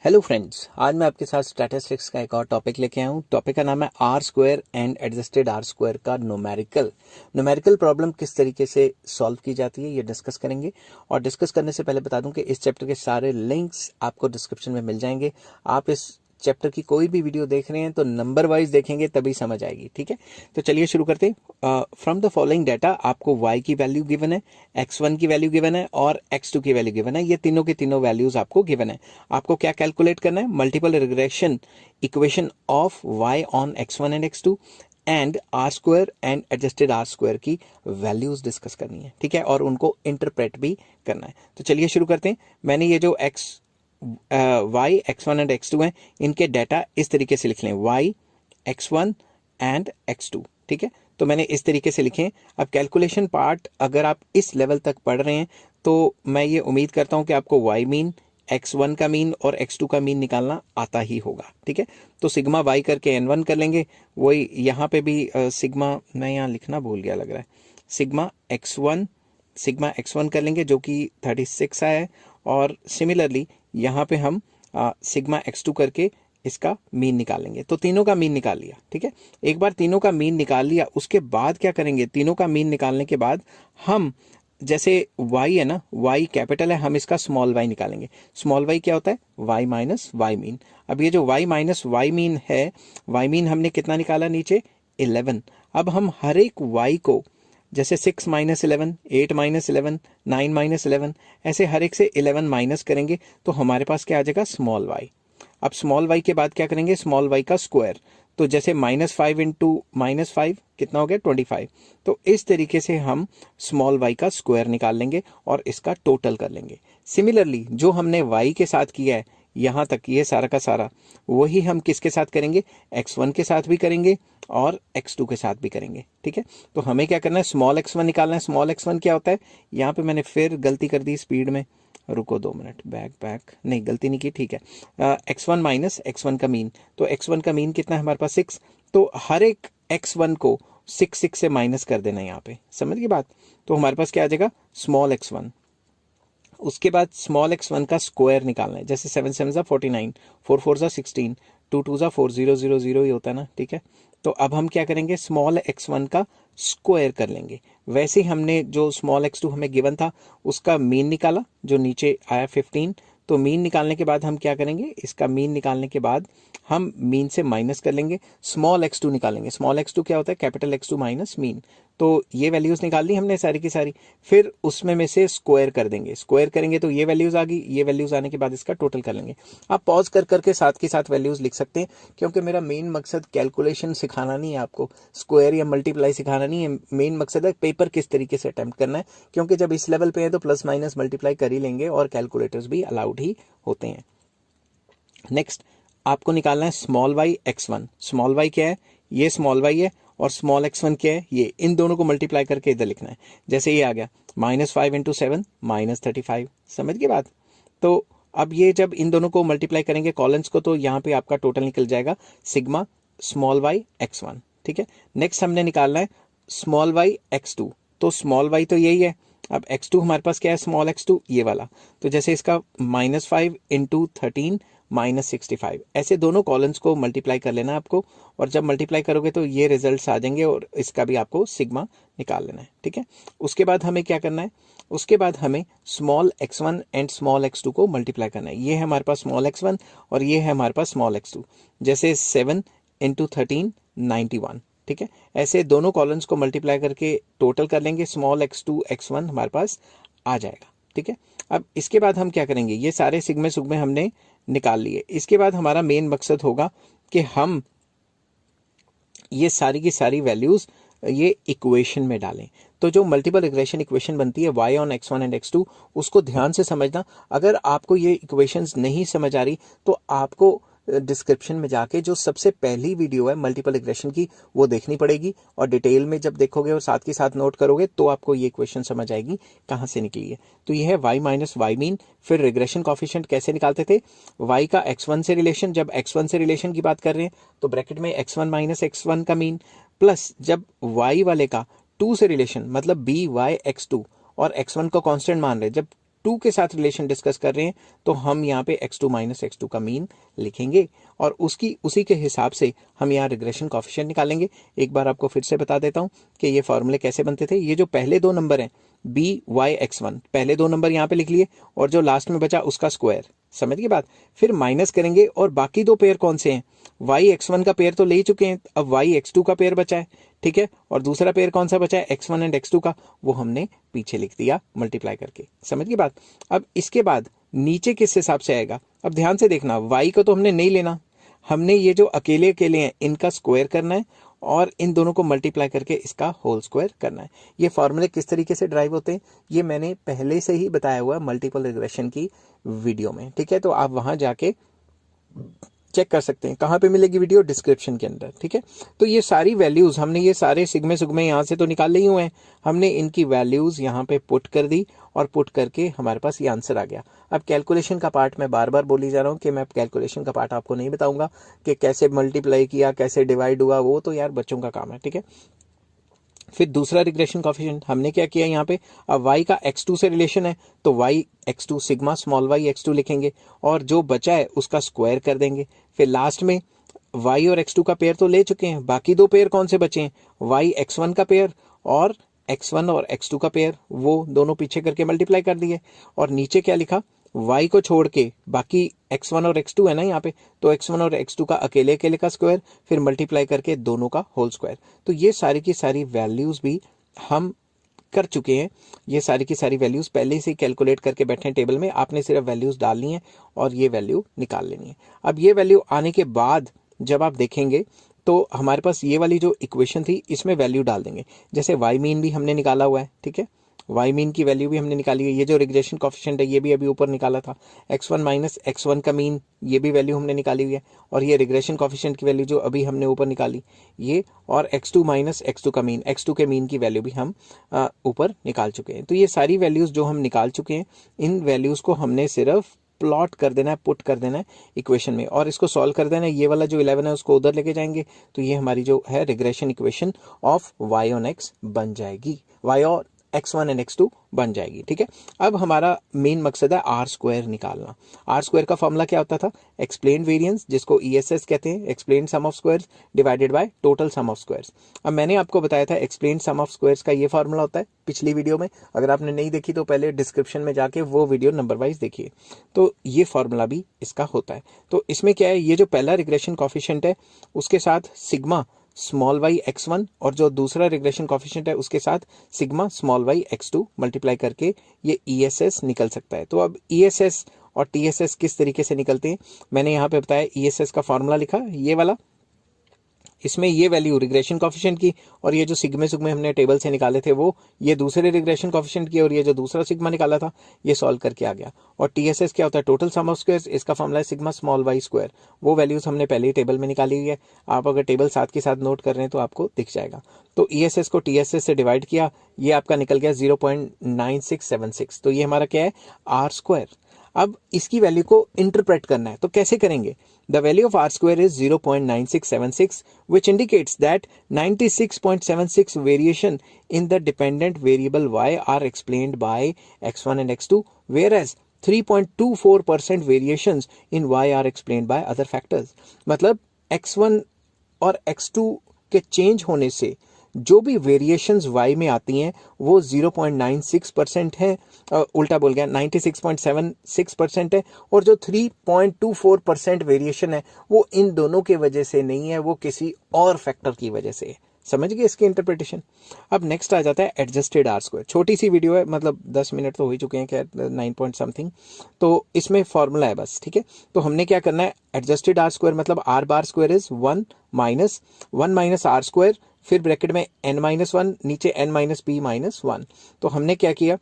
हेलो फ्रेंड्स, आज मैं आपके साथ स्टैटिस्टिक्स का एक और टॉपिक लेके आया हूँ। टॉपिक का नाम है R square and adjusted R square का न्यूमेरिकल प्रॉब्लम किस तरीके से सॉल्व की जाती है ये डिस्कस करेंगे। और डिस्कस करने से पहले बता दूं कि इस चैप्टर के सारे लिंक्स आपको डिस्क्रिप्शन में मिल जाएंगे। आप इस चैप्टर की कोई भी वीडियो देख रहे हैं तो नंबर वाइज देखेंगे तभी समझ आएगी, ठीक है। तो चलिए शुरू करते हैं। फ्रॉम द फॉलोइंग डाटा आपको y की वैल्यू गिवन है, x1 की वैल्यू गिवन है और x2 की वैल्यू गिवन है। ये तीनों के तीनों वैल्यूज आपको गिवन है। आपको क्या कैलकुलेट करना है? Multiple regression equation of y on x1 and x2 and R square and adjusted R square की वैल्यूज डिस्कस करनी है, ठीक है, और उनको इंटरप्रेट भी करना है। तो चलिए शुरू करते हैं। मैंने ये जो y x1 एंड x2 हैं, इनके डाटा इस तरीके से लिख लें, y x1 एंड x2, ठीक है। तो मैंने इस तरीके से लिखे। अब कैलकुलेशन पार्ट अगर आप इस लेवल तक पढ़ रहे हैं तो मैं ये उम्मीद करता हूं कि आपको y मीन, x1 का मीन और x2 का मीन निकालना आता ही होगा, ठीक है। तो सिग्मा y करके n1 कर लेंगे। वही यहाँ पे भी सिग्मा, मैं यहाँ लिखना भूल गया लग रहा है, सिग्मा x1 कर लेंगे जो कि 36 आया है। और सिमिलरली यहाँ पे हम सिग्मा x2 करके इसका मीन निकालेंगे। तो तीनों का मीन निकाल लिया, ठीक है। एक बार तीनों का मीन निकाल लिया, उसके बाद क्या करेंगे? तीनों का मीन निकालने के बाद हम, जैसे y है ना, y कैपिटल है, हम इसका स्मॉल y निकालेंगे। स्मॉल y क्या होता है? y minus Y mean. अब ये जो y माइनस वाई मीन है, y मीन हमने कितना निकाला? नीचे 11। अब हम हर एक y को, जैसे 6 माइनस 11, 8 माइनस 11, 9 माइनस 11, ऐसे हर एक से 11 माइनस करेंगे तो हमारे पास क्या आ जाएगा? Small y। अब स्मॉल y के बाद क्या करेंगे? स्मॉल y का स्क्वायर। तो जैसे -5 इंटू -5 कितना हो गया? 25। तो इस तरीके से हम स्मॉल y का स्क्वायर निकाल लेंगे और इसका टोटल कर लेंगे। सिमिलरली जो हमने y के साथ किया है यहाँ तक, ये सारा का सारा, वही हम किसके साथ करेंगे? x1 के साथ भी करेंगे और x2 के साथ भी करेंगे, ठीक है। तो हमें क्या करना है? स्मॉल x1 निकालना है। स्मॉल x1 क्या होता है? यहाँ पे मैंने फिर गलती कर दी स्पीड में, रुको 2 मिनट, बैक नहीं, गलती नहीं की, ठीक है। x1 माइनस x1 का मीन, तो x1 का मीन कितना है हमारे पास? 6। तो हर एक x1 को 6 से माइनस कर देना यहाँ पे। समझ गई बात? तो हमारे पास क्या आ जाएगा? Small x1। उसके बाद स्मॉल x1 का स्क्वायर निकालना है। जैसे 7 7 49, 4 4 16, 2 2 4 0 0 0 ही होता है ना, ठीक है। तो अब हम क्या करेंगे? स्मॉल x1 का स्क्वायर कर लेंगे। वैसे ही हमने जो स्मॉल x2 हमें गिवन था उसका मीन निकाला, जो नीचे आया 15, तो मीन निकालने के बाद हम क्या करेंगे, इसका मीन निकालने के बाद हम मीन से माइनस कर लेंगे, स्मॉल x2 निकालेंगे। स्मॉल x2 क्या होता है, कैपिटल X2 माइनस मीन। तो ये वैल्यूज निकाल ली हमने सारी की सारी, फिर उसमें में से स्क्वायर कर देंगे। स्क्वायर करेंगे तो ये वैल्यूज आ गई, ये वैल्यूज आने के बाद इसका टोटल कर लेंगे। आप पॉज कर करके साथ के साथ वैल्यूज लिख सकते हैं, क्योंकि मेरा मेन मकसद कैलकुलेशन सिखाना नहीं है आपको, स्क्वायर या मल्टीप्लाई सिखाना नहीं है। मेन मकसद है पेपर किस तरीके से अटेम्प्ट करना है, क्योंकि जब इस लेवल पे है तो प्लस माइनस मल्टीप्लाई कर ही लेंगे और कैलकुलेटर्स भी अलाउड ही होते हैं। नेक्स्ट आपको निकालना है small y x1। Small y क्या है, ये स्मॉल y है, और स्मॉल x1 क्या है, ये। इन दोनों को मल्टीप्लाई करके इधर लिखना है। जैसे ये आ गया -5 × 7 -35, समझ गए बात। तो अब ये जब इन दोनों को मल्टीप्लाई करेंगे कॉलम्स को, तो यहाँ पे आपका टोटल निकल जाएगा सिग्मा स्मॉल y x1, ठीक है। नेक्स्ट हमने निकालना है स्मॉल y x2। तो स्मॉल y तो यही है, अब x2 हमारे पास क्या है, स्मॉल x2 ये वाला। तो जैसे इसका -5 × 13 -65, ऐसे दोनों कॉलम्स को मल्टीप्लाई कर लेना है आपको, और जब मल्टीप्लाई करोगे तो ये रिजल्ट्स आ जाएंगे, और इसका भी आपको सिग्मा निकाल लेना है, ठीक है। उसके बाद हमें क्या करना है, उसके बाद हमें small x1 and small x2 को मल्टीप्लाई करना है। ये है हमारे पास स्मॉल x1 और ये है हमारे पास स्मॉल x2। जैसे 7 × 13 91, ठीक है। ऐसे दोनों कॉलम्स को मल्टीप्लाई करके टोटल कर लेंगे, स्मॉल x2 x1 हमारे पास आ जाएगा, ठीक है। अब इसके बाद हम क्या करेंगे, ये सारे सिग्मे सुग्मे हमने निकाल लिए। इसके बाद हमारा मेन मकसद होगा कि हम ये सारी की सारी वैल्यूज ये इक्वेशन में डालें। तो जो मल्टीपल रिग्रेशन इक्वेशन बनती है y on x1 and x2, उसको ध्यान से समझना। अगर आपको ये इक्वेशंस नहीं समझ आ रही तो आपको डिस्क्रिप्शन में जाके जो सबसे पहली वीडियो है मल्टीपल रिग्रेशन की वो देखनी पड़ेगी, और डिटेल में जब देखोगे और साथ के साथ नोट करोगे तो आपको ये इक्वेशन समझ आएगी कहाँ से निकली है। तो ये है y माइनस वाई मीन। फिर रिग्रेशन कॉफिशिएंट कैसे निकालते थे, y का x1 से रिलेशन, जब x1 से रिलेशन की बात कर रहे हैं तो ब्रैकेट में x1 माइनस x1 का मीन, प्लस जब y वाले का 2 से रिलेशन मतलब by x2 और x1 को कांस्टेंट मान रहे हैं, जब 2 के साथ रिलेशन डिस्कस कर रहे हैं तो हम यहाँ पे x2 माइनस x2 का मीन लिखेंगे, और उसी के हिसाब से हम यहाँ रिग्रेशन कॉफिशिएंट निकालेंगे। एक बार आपको फिर से बता देता हूँ कि ये फॉर्मूले कैसे बनते थे। ये जो पहले दो नंबर हैं by x1, पहले दो नंबर यहाँ पे लिख लिए, और जो लास्ट में बचा उसका स्क्वायर, समझ गए बात। फिर माइनस करेंगे, और बाकी दो पेयर कौन से हैं, y x1 का पेयर तो ले ही चुके हैं, अब y x2 का पेयर बचा है, ठीक है। और दूसरा पेयर कौन सा बचा है, x1 एंड x2 का, वो हमने पीछे लिख दिया मल्टीप्लाई करके, समझ गए बात। अब इसके बाद नीचे किस हिसाब से आएगा, अब ध्यान से देखना, y को तो हमने नहीं लेना, हमने ये जो अकेले अकेले हैं इनका स्क्वायर करना है, और इन दोनों को मल्टीप्लाई करके इसका होल स्क्वायर करना है। ये फॉर्मूले किस तरीके से ड्राइव होते हैं ये मैंने पहले से ही बताया हुआ है मल्टीपल रिग्रेशन की वीडियो में, ठीक है। तो आप वहां जाके चेक कर सकते हैं। कहाँ पे मिलेगी वीडियो, डिस्क्रिप्शन के अंदर, ठीक है। तो ये सारी वैल्यूज हमने ये सारे सिग्मे सुग्मे यहाँ से तो निकाल लिए हुए हैं, हमने इनकी वैल्यूज यहाँ पे पुट कर दी, और पुट करके हमारे पास ये आंसर आ गया। अब कैलकुलेशन का पार्ट मैं बार बार बोली जा रहा हूँ कि मैं कैलकुलेशन का पार्ट आपको नहीं बताऊंगा कि कैसे मल्टीप्लाई किया, कैसे डिवाइड हुआ, वो तो यार बच्चों का काम है, ठीक है। फिर दूसरा रिग्रेशन कॉफिशिएंट हमने क्या किया यहाँ पे, अब y का x2 से रिलेशन है तो y x2 sigma small y x2 लिखेंगे, और जो बचा है उसका स्क्वायर कर देंगे। फिर लास्ट में y और x2 का पेयर तो ले चुके हैं, बाकी दो पेयर कौन से बचे हैं, y x1 का पेयर और x1 और x2 का पेयर, वो दोनों पीछे करके मल्टीप्लाई कर दिए। और नीचे क्या लिखा, y को छोड़ के बाकी x1 और x2 है ना यहाँ पे, तो x1 और x2 का अकेले अकेले का स्क्वायर, फिर मल्टीप्लाई करके दोनों का होल स्क्वायर। तो ये सारी की सारी वैल्यूज भी हम कर चुके हैं, ये सारी की सारी वैल्यूज पहले से कैलकुलेट करके बैठे हैं टेबल में, आपने सिर्फ वैल्यूज डालनी है और ये वैल्यू निकाल लेनी है। अब ये वैल्यू आने के बाद जब आप देखेंगे तो हमारे पास ये वाली जो इक्वेशन थी इसमें वैल्यू डाल देंगे। जैसे वाई मीन भी हमने निकाला हुआ है, ठीक है, वाई मीन की वैल्यू भी हमने निकाली है। ये जो रिग्रेशन कॉफिशिएंट है ये भी अभी ऊपर निकाला था, x1 माइनस x1 का मीन, ये भी वैल्यू हमने निकाली हुई है। और ये रिग्रेशन कॉफिशिएंट की वैल्यू जो अभी हमने ऊपर निकाली ये, और x2 माइनस x2 का मीन, x2 के मीन की वैल्यू भी हम ऊपर निकाल चुके हैं। तो ये सारी वैल्यूज जो हम निकाल चुके हैं, इन वैल्यूज को हमने सिर्फ प्लॉट कर देना है, पुट कर देना है इक्वेशन में, और इसको सॉल्व कर देना है। ये वाला जो 11 है उसको उधर लेके जाएंगे, तो ये हमारी जो है regression equation of y on x बन जाएगी, y और x1 एंड x2 बन जाएगी। ठीक है, अब हमारा मेन मकसद है आर स्क्वायर निकालना। आर स्क्वायर का फॉर्मूला क्या होता था? एक्सप्लेन वेरिएंस, जिसको ESS कहते हैं, explain sum of squares divided by total sum of squares. अब मैंने आपको बताया था एक्सप्लेन सम ऑफ स्क्वायर्स का ये फॉर्मूला होता है पिछली वीडियो में। अगर आपने नहीं देखी तो पहले डिस्क्रिप्शन में जाके वो वीडियो नंबर वाइज देखिए। तो ये फॉर्मूला भी इसका होता है। तो इसमें क्या है, ये जो पहला रिग्रेशन कॉफिशिएंट है उसके साथ सिग्मा स्मॉल y x1 और जो दूसरा रिग्रेशन कॉफिशिएंट है उसके साथ sigma small y x2 multiply करके ये ESS निकल सकता है। तो अब ESS और TSS किस तरीके से निकलते हैं, मैंने यहाँ पे बताया। ESS का फॉर्मूला लिखा ये वाला, इसमें ये वैल्यू रिग्रेशन कॉफिशिएंट की और ये जो सिग्मे सिग्मे हमने टेबल से निकाले थे वो ये दूसरे रिग्रेशन कॉफिशिएंट की, और ये जो दूसरा सिग्मा निकाला था ये सॉल्व करके आ गया। और TSS क्या होता है? Total sum of squares. इसका फॉर्मूला है सिग्मा स्मॉल y स्क्वायर। वो वैल्यूज हमने पहले ही टेबल में निकाली हुई है, आप अगर टेबल साथ के साथ नोट कर रहे हैं तो आपको दिख जाएगा। तो ESS को TSS से डिवाइड किया, ये आपका निकल गया 0.9676। तो ये हमारा क्या है? R square. अब इसकी वैल्यू को इंटरप्रेट करना है, तो कैसे करेंगे? The value of R square is 0.9676 which indicates that 96.76 variation in the dependent variable y are explained by x1 and x2, whereas 3.24% variations in y are explained by other factors। मतलब x1 और x2 के change होने से जो भी variations y में आती हैं वो 0.96% है, उल्टा बोल गया, 96.76% है। और जो 3.24% वेरिएशन है वो इन दोनों के वजह से नहीं है, वो किसी और फैक्टर की वजह से है। समझ गए इसकी इंटरप्रिटेशन? अब नेक्स्ट आ जाता है एडजस्टेड आर स्क्वायर। छोटी सी वीडियो है, मतलब 10 मिनट तो हो ही चुके हैं, क्या 9 पॉइंट समथिंग। तो इसमें फॉर्मूला है बस। ठीक है, तो हमने क्या करना है, एडजस्टेड आर स्क्वायर मतलब R bar square is 1 minus R square, फिर ब्रैकेट में n-1, नीचे n-p-1। तो हमने क्या किया,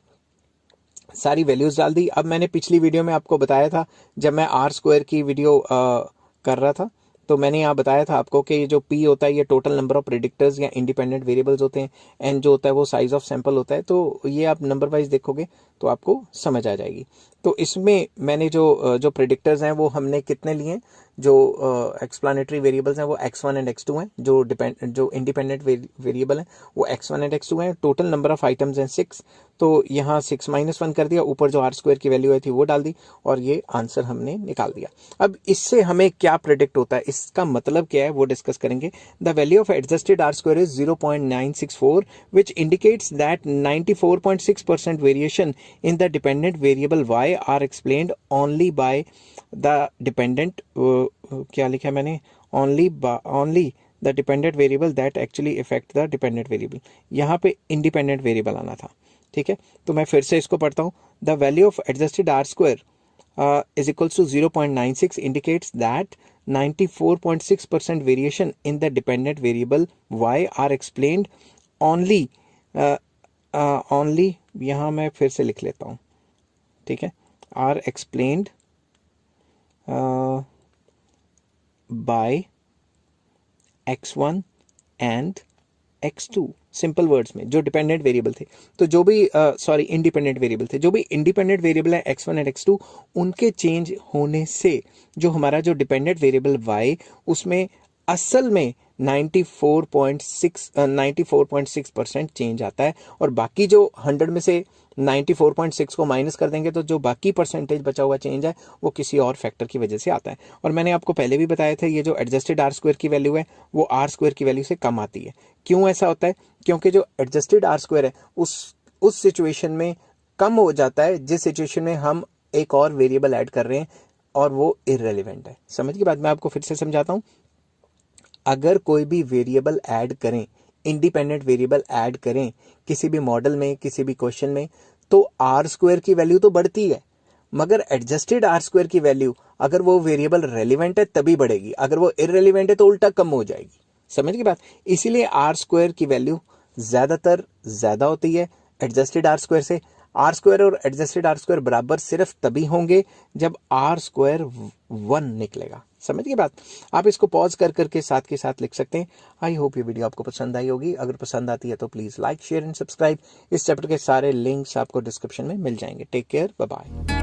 सारी वैल्यूज डाल दी। अब मैंने पिछली वीडियो में आपको बताया था, जब मैं आर स्क्वायर की वीडियो कर रहा था तो मैंने यहाँ बताया था आपको कि ये जो P होता है ये टोटल नंबर ऑफ प्रेडिक्टर्स या इंडिपेंडेंट वेरिएबल्स होते हैं, N जो होता है वो साइज ऑफ सैंपल होता है। तो ये आप नंबर वाइज देखोगे तो आपको समझ आ जाएगी। तो इसमें मैंने जो प्रेडिक्टर्स हैं वो हमने कितने लिए, जो एक्सप्लानेटरी वेरिएबल्स हैं वो x1 एंड x2 हैं, जो इंडिपेंडेंट वेरिएबल हैं वो x1 एंड x2 हैं। टोटल नंबर ऑफ आइटम्स हैं 6, तो यहाँ 6-1 कर दिया, ऊपर जो आर स्क्वायर की वैल्यू आई थी वो डाल दी और ये आंसर हमने निकाल दिया। अब इससे हमें क्या प्रेडिक्ट होता है, इसका मतलब क्या है वो डिस्कस करेंगे। The value of adjusted R square is 0.964 which indicates that 94.6% variation in the dependent variable y are explained only by the dependent क्या लिखा है मैंने, only the dependent variable that actually affect the dependent variable। यहाँ पे independent variable आना था। ठीक है, तो मैं फिर से इसको पढ़ता हूँ। the value of adjusted r square is equals to 0.96 indicates that 94.6% variation in the dependent variable y are explained only only यहाँ मैं फिर से लिख लेता हूँ। ठीक है, R explained by x1 and x2, simple words में जो डिपेंडेंट वेरिएबल थे, तो जो भी इंडिपेंडेंट वेरिएबल थे, जो भी इंडिपेंडेंट वेरिएबल है x1 एंड x2, उनके चेंज होने से जो हमारा जो डिपेंडेंट वेरिएबल y उसमें असल में 94.6% चेंज आता है। और बाकी जो 100 में से 94.6 को माइनस कर देंगे तो जो बाकी परसेंटेज बचा हुआ चेंज है वो किसी और फैक्टर की वजह से आता है। और मैंने आपको पहले भी बताया था ये जो एडजस्टेड आर स्क्वायर की वैल्यू है वो आर स्क्वायर की वैल्यू से कम आती है। क्यों ऐसा होता है? क्योंकि जो एडजस्टेड आर स्क्वायर है उस सिचुएशन में कम हो जाता है जिस सिचुएशन में हम एक और वेरिएबल ऐड कर रहे हैं और वो इररेलेवेंट है। समझ की बात? मैं आपको फिर से समझाता हूँ। अगर कोई भी वेरिएबल ऐड करें, इंडिपेंडेंट वेरिएबल ऐड करें किसी भी मॉडल में, किसी भी क्वेश्चन में, तो आर स्क्वायर की वैल्यू तो बढ़ती है, मगर एडजस्टेड आर स्क्वायर की वैल्यू अगर वो वेरिएबल रेलिवेंट है तभी बढ़ेगी, अगर वो इररेलेवेंट है तो उल्टा कम हो जाएगी। समझ की बात? इसीलिए आर स्क्वायर की वैल्यू ज्यादातर ज्यादा होती है एडजस्टेड आर स्क्वायर से। आर स्क्वायर और एडजस्टेड आर स्क्वायर बराबर सिर्फ तभी होंगे जब आर स्क्वायर 1 निकलेगा। समझ गए बात? आप इसको पॉज कर करके साथ के साथ लिख सकते हैं। आई होप ये वीडियो आपको पसंद आई होगी। अगर पसंद आती है तो please like, share and subscribe. इस चैप्टर के सारे लिंक्स आपको डिस्क्रिप्शन में मिल जाएंगे। Take care, bye bye.